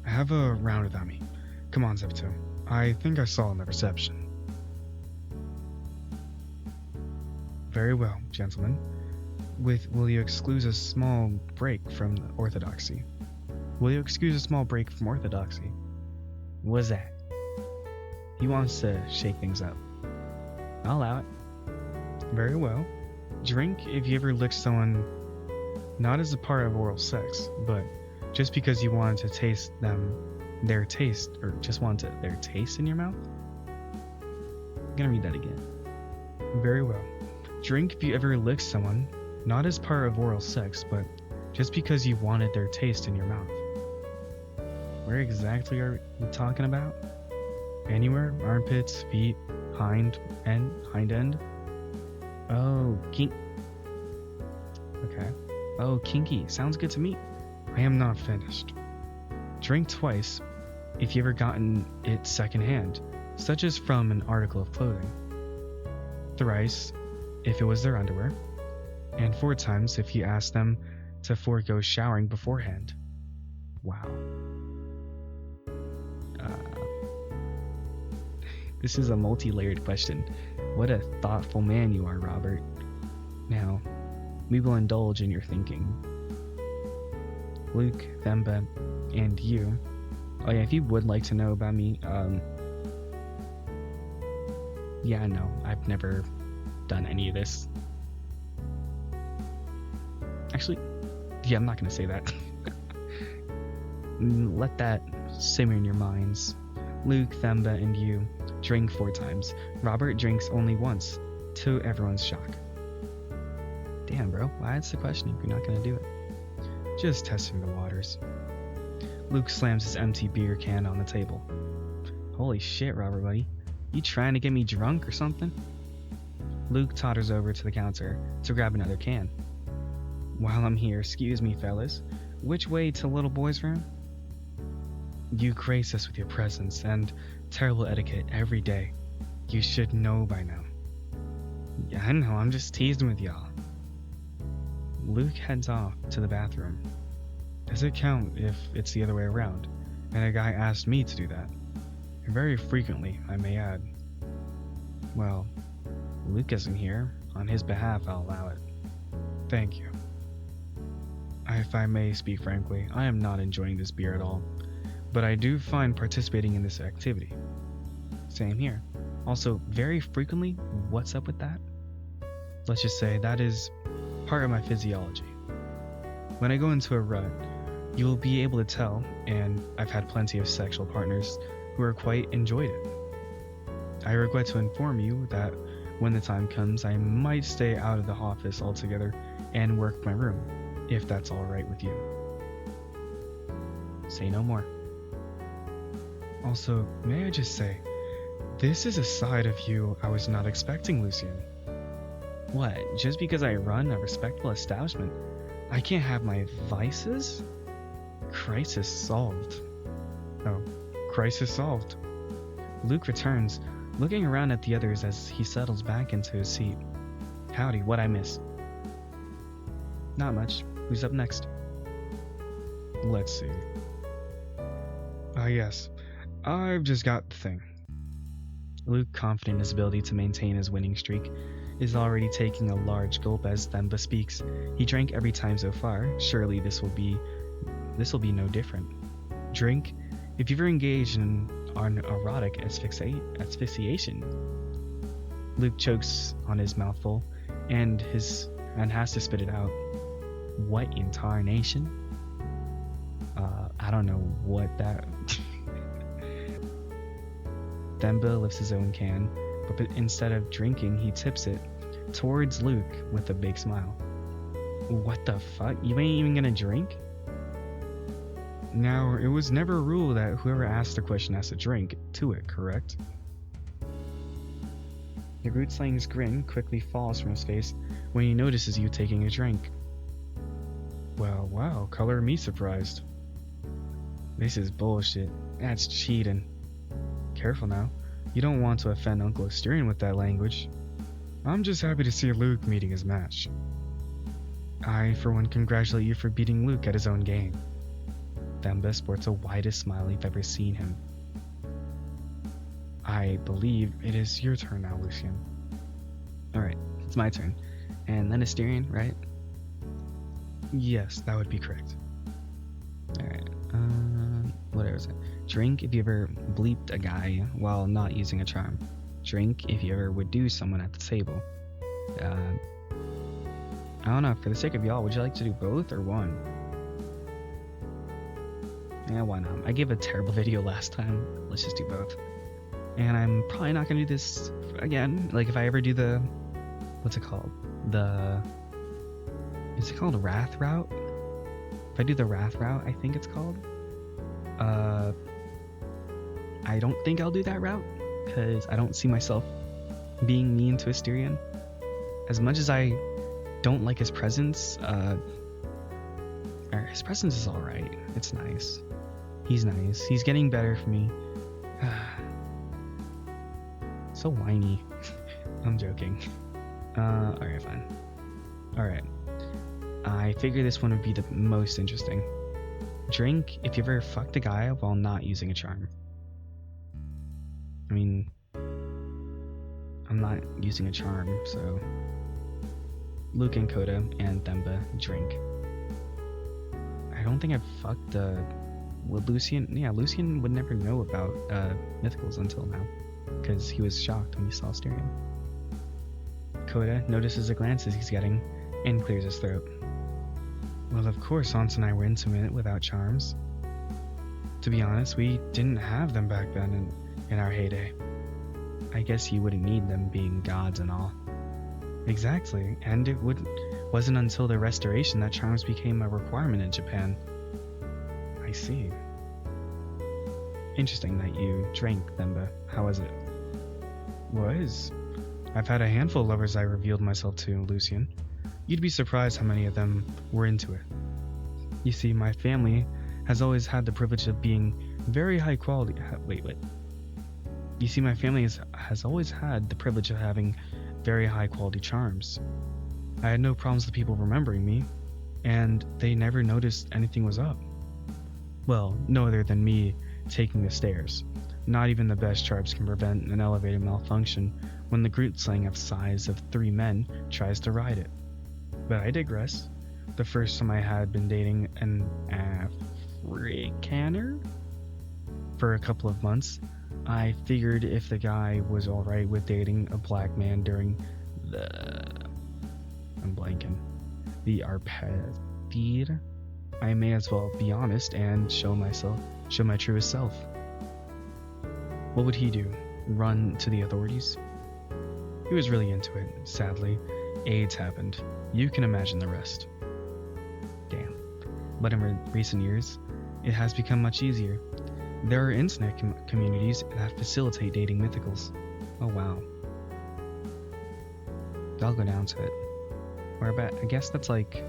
I have a round without me. Come on, Zepto. I think I saw in the reception. Very well, gentlemen. Will you excuse a small break from orthodoxy? Will you excuse a small break from orthodoxy? What's that? He wants to shake things up. I'll allow it. Very well. Drink if you ever licked someone not as a part of oral sex, but just because you wanted to taste their taste, or just wanted their taste in your mouth? I'm gonna read that again. Very well. Drink if you ever licked someone not as part of oral sex, but just because you wanted their taste in your mouth. Where exactly are we talking about? Anywhere? Armpits, feet, hind end? Oh, Okay. Oh, kinky. Sounds good to me. I am not finished. Drink twice if you ever gotten it secondhand, such as from an article of clothing. Thrice if it was their underwear. And 4 times if you asked them to forego showering beforehand. Wow. This is a multi-layered question. What a thoughtful man you are, Robert. Now, we will indulge in your thinking. Luke, Themba, and you. Oh yeah, if you would like to know about me, yeah, no, I've never done any of this. Actually, yeah, I'm not gonna say that. Let that simmer in your minds. Luke, Themba, and you drink 4 times. Robert drinks only once, to everyone's shock. Damn, bro, why ask the question if you're not gonna do it? Just testing the waters. Luke slams his empty beer can on the table. Holy shit, Robert, buddy. You trying to get me drunk or something? Luke totters over to the counter to grab another can. While I'm here, excuse me, fellas. Which way to little boy's room? You grace us with your presence and terrible etiquette every day. You should know by now. Yeah, I know, I'm just teasing with y'all. Luke heads off to the bathroom. Does it count if it's the other way around, and a guy asked me to do that? Very frequently, I may add. Well, Luke isn't here. On his behalf, I'll allow it. Thank you. If I may speak frankly, I am not enjoying this beer at all, but I do find participating in this activity. Same here. Also, very frequently, what's up with that? Let's just say that is part of my physiology. When I go into a rut, you will be able to tell, and I've had plenty of sexual partners who are quite enjoyed it. I regret to inform you that when the time comes, I might stay out of the office altogether and work my room, if that's alright with you. Say no more. Also, may I just say, this is a side of you I was not expecting, Lucian. What, just because I run a respectable establishment, I can't have my vices? Crisis solved. Oh, crisis solved. Luke returns, looking around at the others as he settles back into his seat. Howdy, what'd I miss? Not much. Who's up next? Let's see. Yes. I've just got the thing. Luke, confident in his ability to maintain his winning streak, is already taking a large gulp as Themba speaks. He drank every time so far. Surely this will be no different. Drink if you've ever engaged in an erotic asphyxiation. Luke chokes on his mouthful and has to spit it out. What in tarnation? I don't know what that. Themba lifts his own can, but instead of drinking, he tips it towards Luke with a big smile. What the fuck? You ain't even gonna drink? Now, it was never a rule that whoever asked the question has to drink to it, correct? The Rootslang's grin quickly falls from his face when he notices you taking a drink. Well, wow, color me surprised. This is bullshit. That's cheating. Careful now. You don't want to offend Uncle Asterion with that language. I'm just happy to see Luke meeting his match. I, for one, congratulate you for beating Luke at his own game. Themba sports the widest smile you've ever seen him. I believe it is your turn now, Lucian. Alright, it's my turn. And then Asterion, right? Yes, that would be correct. Alright, what was it? Drink if you ever bleeped a guy while not using a charm. Drink if you ever would do someone at the table. I don't know, for the sake of y'all, would you like to do both or one? Yeah, why not? I gave a terrible video last time. Let's just do both. And I'm probably not gonna do this again. Like if I ever do the, what's it called? Is it called Wrath Route? If I do the Wrath Route, I think it's called. I don't think I'll do that route because I don't see myself being mean to Asterion. As much as I don't like his presence, his presence is alright. It's nice. He's nice. He's getting better for me. So whiny. I'm joking. Alright, fine. Alright. I figure this one would be the most interesting. Drink if you ever fucked a guy while not using a charm. I mean, I'm not using a charm, so Luke and Kota and Themba drink. I don't think I've fucked would Lucian? Yeah, Lucian would never know about mythicals until now, because he was shocked when he saw Asterion. Kota notices the glances he's getting and clears his throat. Well, of course, Hans and I were intimate without charms. To be honest, we didn't have them back then in our heyday. I guess you wouldn't need them being gods and all. Exactly, and it wasn't until the Restoration that charms became a requirement in Japan. I see. Interesting that you drank, Themba. How was it? I've had a handful of lovers I revealed myself to, Lucian. You'd be surprised how many of them were into it. You see, my family has always had the privilege of being very high quality. You see, my family has always had the privilege of having very high quality charms. I had no problems with people remembering me, and they never noticed anything was up. Well, no other than me taking the stairs. Not even the best charms can prevent an elevator malfunction when the Groot slang of size of 3 men tries to ride it. But I digress. The first time I had been dating an Afrikaner for a couple of months, I figured if the guy was alright with dating a black man during the Arpad, I may as well be honest and show my truest self. What would he do? Run to the authorities? He was really into it. Sadly, AIDS happened. You can imagine the rest. Damn. But in recent years, it has become much easier. There are internet communities that facilitate dating mythicals. Oh wow. I'll go down to it. Or I guess that's like...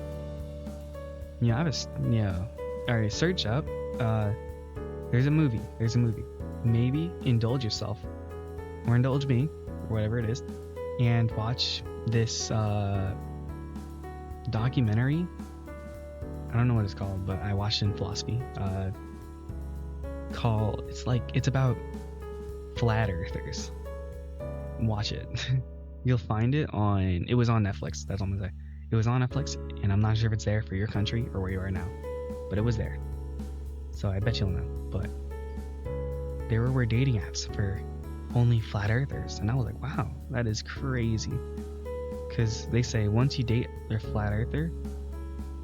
Alright, search up. There's a movie. Maybe indulge yourself. Or indulge me. Or whatever it is. And watch this documentary. I don't know what it's called, but I watched it in philosophy. It's about flat earthers. Watch it. You'll find it it was on Netflix, that's all I'm gonna say. It was on Netflix, and I'm not sure if it's there for your country or where you are now, but it was there. So I bet you'll know, but there were dating apps for only flat earthers, and I was like, wow, that is crazy. Because they say once you date a flat earther,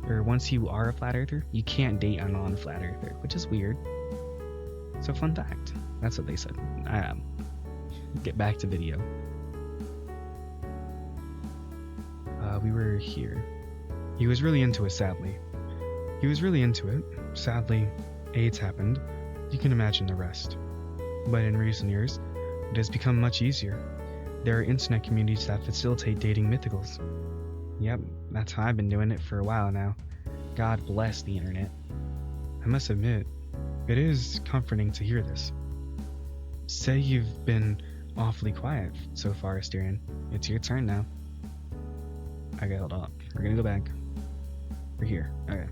or once you are a flat earther, you can't date a non-flat earther, which is weird. So fun fact. That's what they said. Get back to video. We were here. He was really into it, sadly. Sadly, AIDS happened. You can imagine the rest. But in recent years, it has become much easier. There are internet communities that facilitate dating mythicals. Yep, that's how I've been doing it for a while now. God bless the internet. I must admit, it is comforting to hear this. Say you've been awfully quiet so far, Asterion. It's your turn now. Okay, hold on. We're gonna go back. We're here. Okay.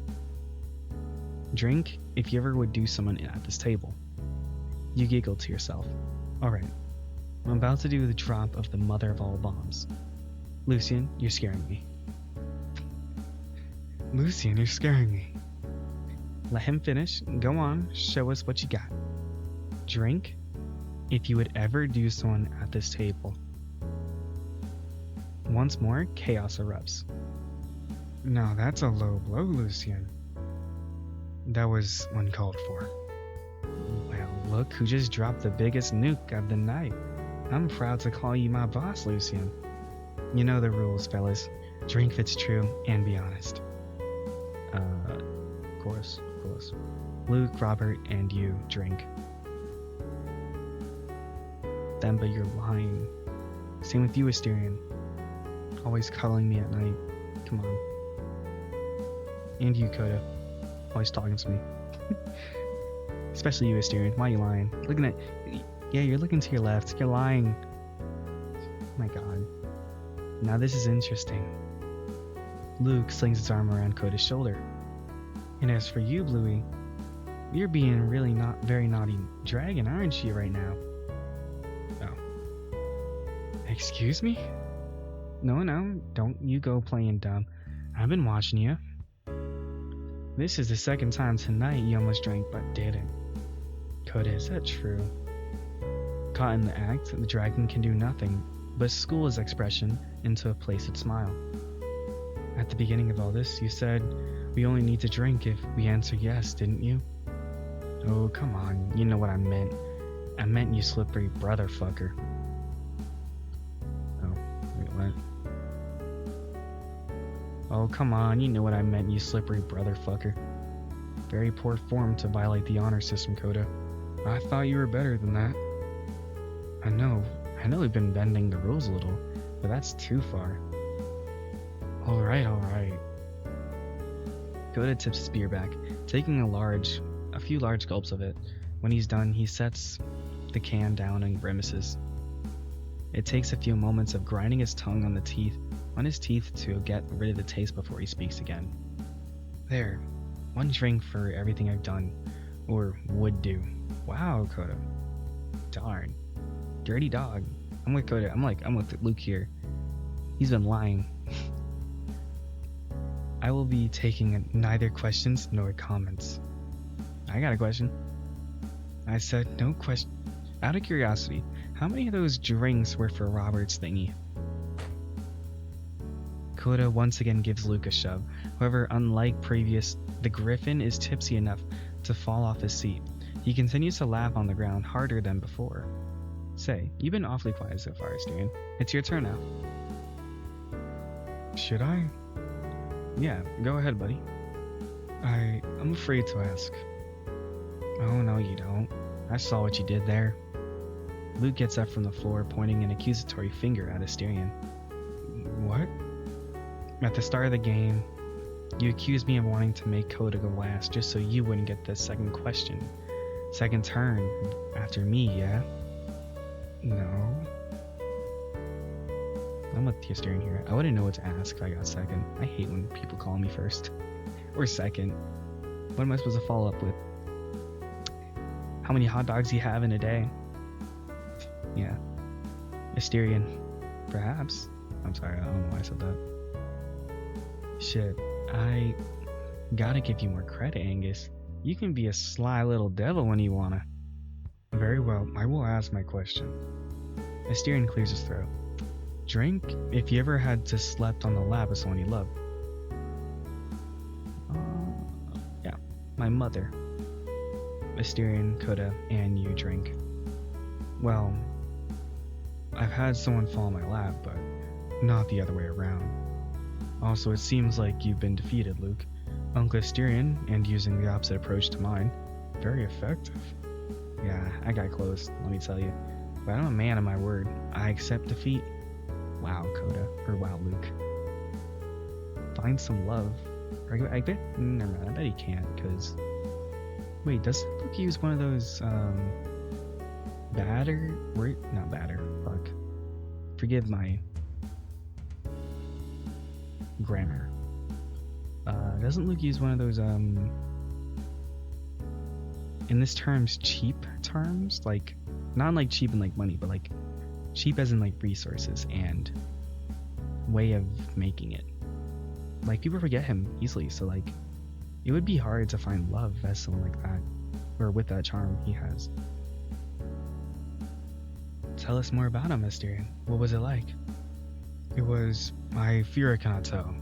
Drink if you ever would do someone at this table. You giggled to yourself. Alright. I'm about to do the drop of the mother of all bombs. Lucian, you're scaring me. Lucian, you're scaring me. Let him finish. Go on, show us what you got. Drink, if you would ever do so at this table. Once more, chaos erupts. No, that's a low blow, Lucian. That was uncalled for. Well, look who just dropped the biggest nuke of the night. I'm proud to call you my boss, Lucian. You know the rules, fellas. Drink if it's true, and be honest. Of course. Luke, Robert, and you drink. Then, but you're lying. Same with you, Asterion. Always cuddling me at night. Come on. And you, Kota. Always talking to me. Especially you, Asterion. Why are you lying? Looking at... Yeah, you're looking to your left. You're lying. Oh my god. Now this is interesting. Luke slings his arm around Kota's shoulder. And as for you, Bluey, you're being really not very naughty dragon, aren't you, right now? Oh. Excuse me? No, don't you go playing dumb. I've been watching you. This is the second time tonight you almost drank but didn't. Kota, is that true? Caught in the act, the dragon can do nothing but school his expression into a placid smile. At the beginning of all this, you said we only need to drink if we answer yes, didn't you? Oh, come on, you know what I meant. I meant you slippery brother fucker. Oh, wait, what? Oh, come on, you know what I meant, you slippery brother fucker. Very poor form to violate the honor system, Kota. I thought you were better than that. I know we've been bending the rules a little, but that's too far. Alright. Kota tips his beer back, taking a few large gulps of it. When he's done, he sets the can down and grimaces. It takes a few moments of grinding his tongue on his teeth to get rid of the taste before he speaks again. There, one drink for everything I've done, or would do. Wow, Kota. Darn. Dirty dog. I'm with Kota. I'm with Luke here. He's been lying. I will be taking neither questions nor comments. I got a question. I said no question. Out of curiosity, how many of those drinks were for Robert's thingy? Kota once again gives Luke a shove. However, unlike previous, the griffin is tipsy enough to fall off his seat. He continues to laugh on the ground harder than before. Say, you've been awfully quiet so far, Asterion. It's your turn now. Should I? Yeah, go ahead, buddy. I'm afraid to ask. Oh, no, you don't. I saw what you did there. Luke gets up from the floor, pointing an accusatory finger at Asterion. What? At the start of the game, you accused me of wanting to make Kota go last just so you wouldn't get the second question. Second turn after me, yeah? No. I'm with the Asterion here. I wouldn't know what to ask if I got second. I hate when people call me first. Or second. What am I supposed to follow up with? How many hot dogs do you have in a day? Yeah. Asterion. Perhaps. I'm sorry, I don't know why I said that. Shit. I gotta give you more credit, Angus. You can be a sly little devil when you wanna. Very well, I will ask my question. Asterion clears his throat. Drink if you ever had to slept on the lap of someone you love. Yeah, my mother. Asterion, Kota, and you drink. Well, I've had someone fall in my lap, but not the other way around. Also, it seems like you've been defeated, Luke. Uncle Asterion, and using the opposite approach to mine. Very effective. Yeah, I got close, let me tell you. But I'm a man of my word. I accept defeat. Wow, Kota. Or wow, Luke. Find some love. I bet... Never mind, I bet he can't, because... Wait, does Luke use one of those, batter? Not batter. Fuck. Forgive my... grammar. Doesn't Luke use one of those, in this terms, cheap terms? Like, not like cheap in like money, but like cheap as in like resources and way of making it. Like, people forget him easily, so like, it would be hard to find love as someone like that, or with that charm he has. Tell us more about him, Mysterian. What was it like? I fear I cannot tell.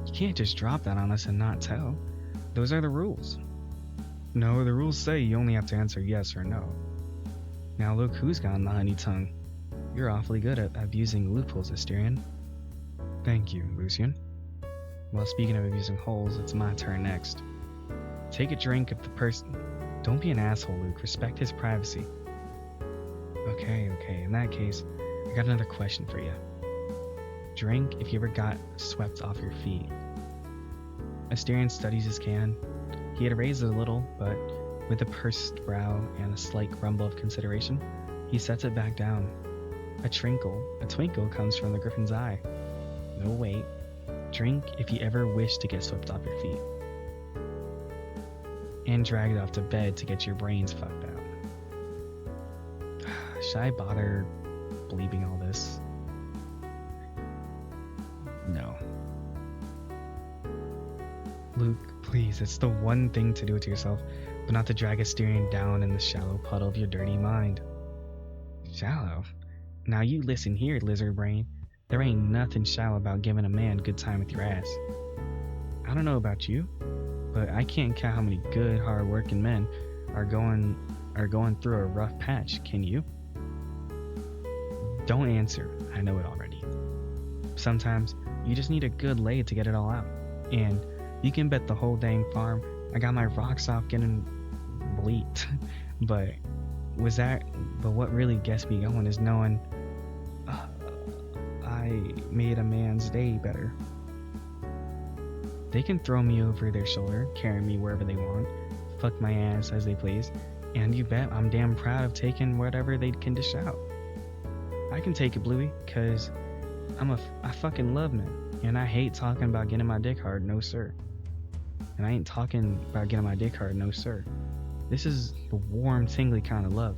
You can't just drop that on us and not tell. Those are the rules. No, the rules say you only have to answer yes or no. Now look who's gotten the honey tongue. You're awfully good at abusing loopholes, Asterion. Thank you, Lucian. Well, speaking of abusing holes, it's my turn next. Take a drink of the person. Don't be an asshole, Luke. Respect his privacy. Okay. In that case, I got another question for you. Drink if you ever got swept off your feet. Asterion studies his can. He had raised it a little, but with a pursed brow and a slight grumble of consideration, he sets it back down. A twinkle comes from the griffin's eye. No, wait. Drink if you ever wish to get swept off your feet. And dragged off to bed to get your brains fucked out. Should I bother bleeping all this? No. Luke, please, it's the one thing to do it to yourself, but not to drag Asterion down in the shallow puddle of your dirty mind. Shallow? Now you listen here, lizard brain. There ain't nothing shallow about giving a man good time with your ass. I don't know about you, but I can't count how many good, hard-working men are going through a rough patch, can you? Don't answer, I know it already. Sometimes you just need a good lay to get it all out. And you can bet the whole dang farm I got my rocks off getting bleeped. But what really gets me going is knowing I made a man's day better. They can throw me over their shoulder, carry me wherever they want, fuck my ass as they please, and you bet I'm damn proud of taking whatever they can dish out. I can take it, Bluey, cause I fucking love men, and I hate talking about getting my dick hard, no sir. And I ain't talking about getting my dick hard, no sir. This is the warm, tingly kind of love.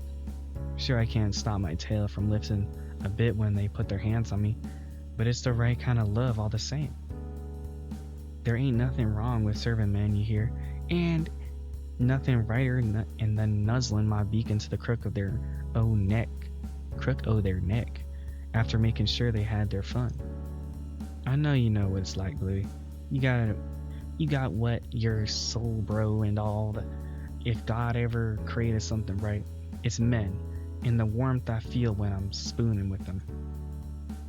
Sure, I can't stop my tail from lifting a bit when they put their hands on me, but it's the right kind of love all the same. There ain't nothing wrong with serving men, you hear, and nothing righter than nuzzling my beak into the crook of their neck after making sure they had their fun. I know you know what it's like, Bluey. You got what your soul bro and all that. If God ever created something right, it's men, and the warmth I feel when I'm spooning with them.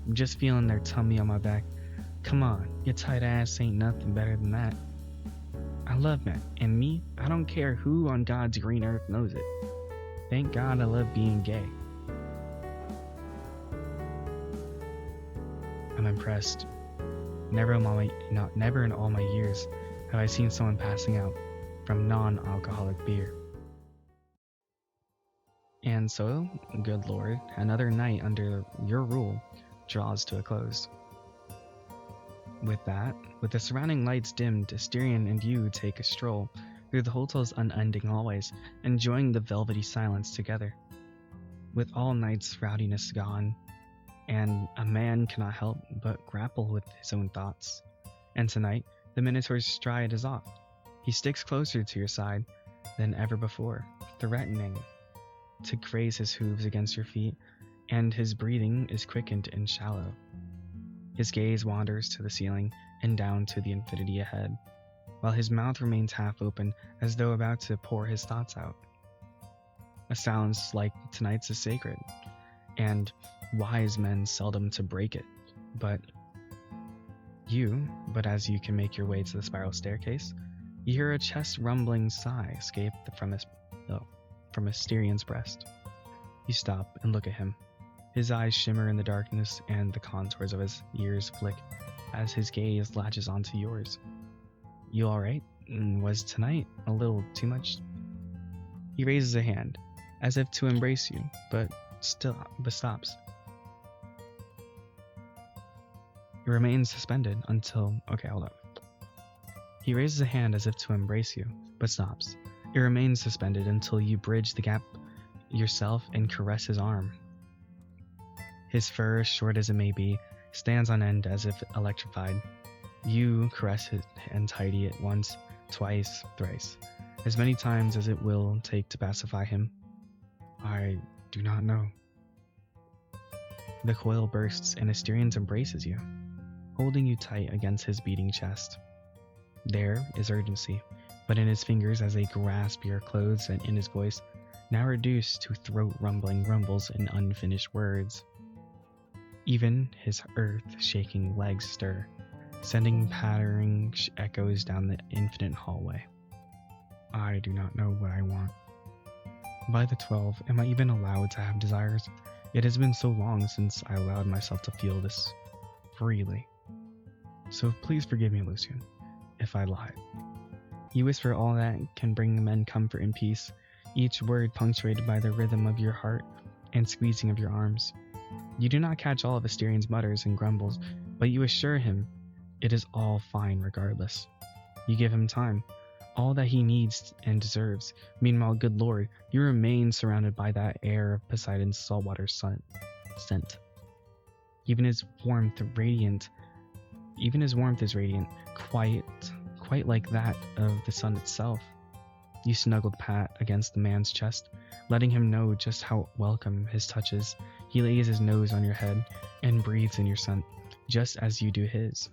I'm just feeling their tummy on my back. Come on, your tight ass ain't nothing better than that. I love men, and me, I don't care who on God's green earth knows it. Thank God I love being gay. I'm impressed. Never in all my years have I seen someone passing out from non-alcoholic beer. And so, good Lord, another night under your rule draws to a close. With the surrounding lights dimmed, Asterion and you take a stroll through the hotel's unending hallways, enjoying the velvety silence together. With all night's rowdiness gone, and a man cannot help but grapple with his own thoughts. And tonight, the Minotaur's stride is off. He sticks closer to your side than ever before, threatening to graze his hooves against your feet, and his breathing is quickened and shallow. His gaze wanders to the ceiling and down to the infinity ahead, while his mouth remains half open as though about to pour his thoughts out. A silence like tonight's is sacred, and wise men seldom to break it, but as you can make your way to the spiral staircase, you hear a chest-rumbling sigh escape from Asterion's breast. You stop and look at him. His eyes shimmer in the darkness, and the contours of his ears flick as his gaze latches onto yours. You alright? Was tonight a little too much? He raises a hand, as if to embrace you, but stops. It remains suspended until... Okay, hold up. He raises a hand as if to embrace you, but stops. It remains suspended until you bridge the gap yourself and caress his arm. His fur, short as it may be, stands on end as if electrified. You caress it and tidy it once, twice, thrice, as many times as it will take to pacify him. I do not know. The coil bursts and Asterion embraces you, holding you tight against his beating chest. There is urgency, but in his fingers as they grasp your clothes and in his voice, now reduced to throat-rumbling grumbles and unfinished words. Even his earth-shaking legs stir, sending pattering echoes down the infinite hallway. I do not know what I want. By the 12, am I even allowed to have desires? It has been so long since I allowed myself to feel this freely. So please forgive me, Lucian, if I lied. You whisper all that can bring men comfort and peace, each word punctuated by the rhythm of your heart and squeezing of your arms. You do not catch all of Asterion's mutters and grumbles, but you assure him it is all fine regardless. You give him time, all that he needs and deserves. Meanwhile, good lord, you remain surrounded by that air of Poseidon's saltwater scent. Even his warmth is radiant, quite like that of the sun itself. You snuggled Pat against the man's chest, letting him know just how welcome his touch is. He lays his nose on your head and breathes in your scent, just as you do his.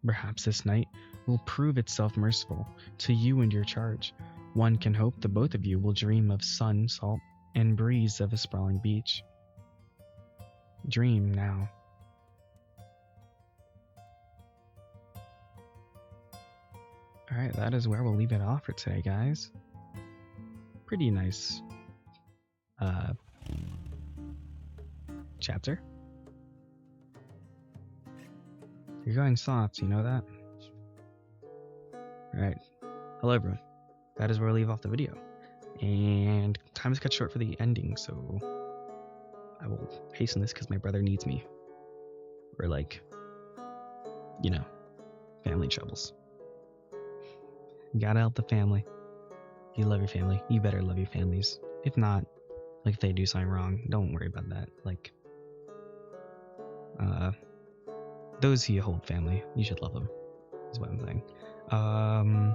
Perhaps this night will prove itself merciful to you and your charge. One can hope the both of you will dream of sun, salt, and breeze of a sprawling beach. Dream now. Alright, that is where we'll leave it off for today, guys. Pretty nice chapter. You're going soft, you know that? Alright. Hello everyone. That is where we'll leave off the video. And time is cut short for the ending, so I will hasten this because my brother needs me. Or like, you know, family troubles. You gotta help the family. You love your family. You better love your families. If not, like if they do something wrong, don't worry about that. Like, those who you hold family, you should love them, is what I'm saying. I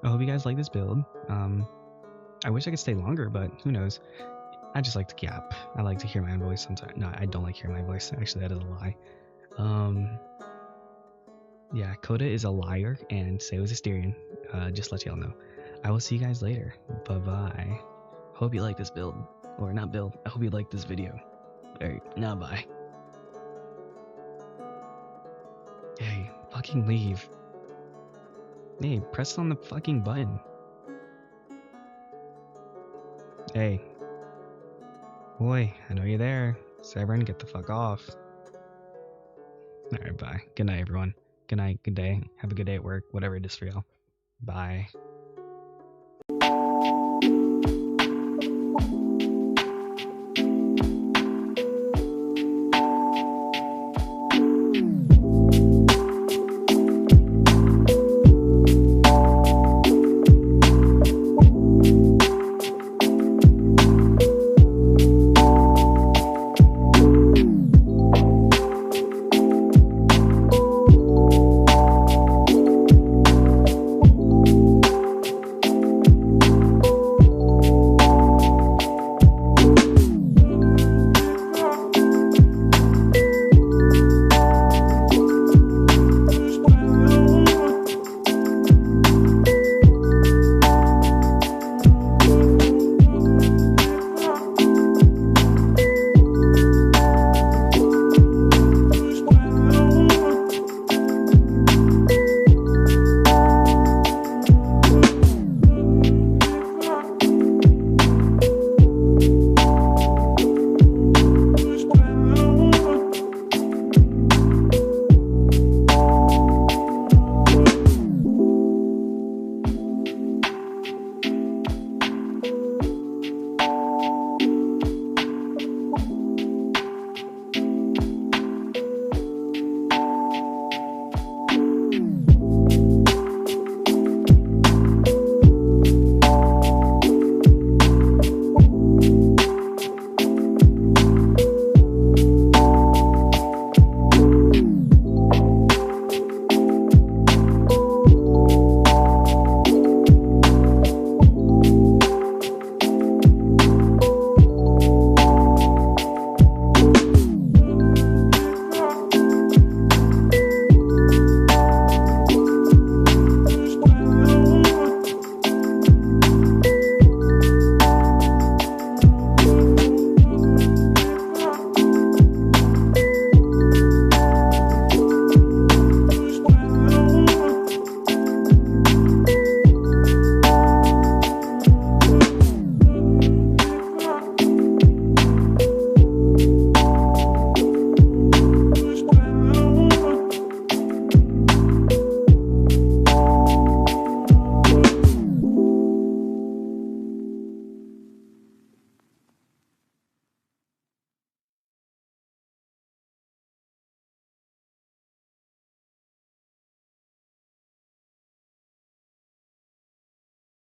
hope you guys like this build. I wish I could stay longer, but who knows. I just like to gap. I like to hear my own voice sometimes. No, I don't like hearing my voice. Actually, that is a lie. Yeah, Kota is a liar, and so is Asterion. Just to let y'all know. I will see you guys later. Bye-bye. Hope you like this build. Or not build. I hope you like this video. Alright, now bye. Hey, fucking leave. Hey, press on the fucking button. Hey. Boy, I know you're there. Severin, get the fuck off. Alright, bye. Good night, everyone. Good night, good day. Have a good day at work, whatever it is for y'all. Bye.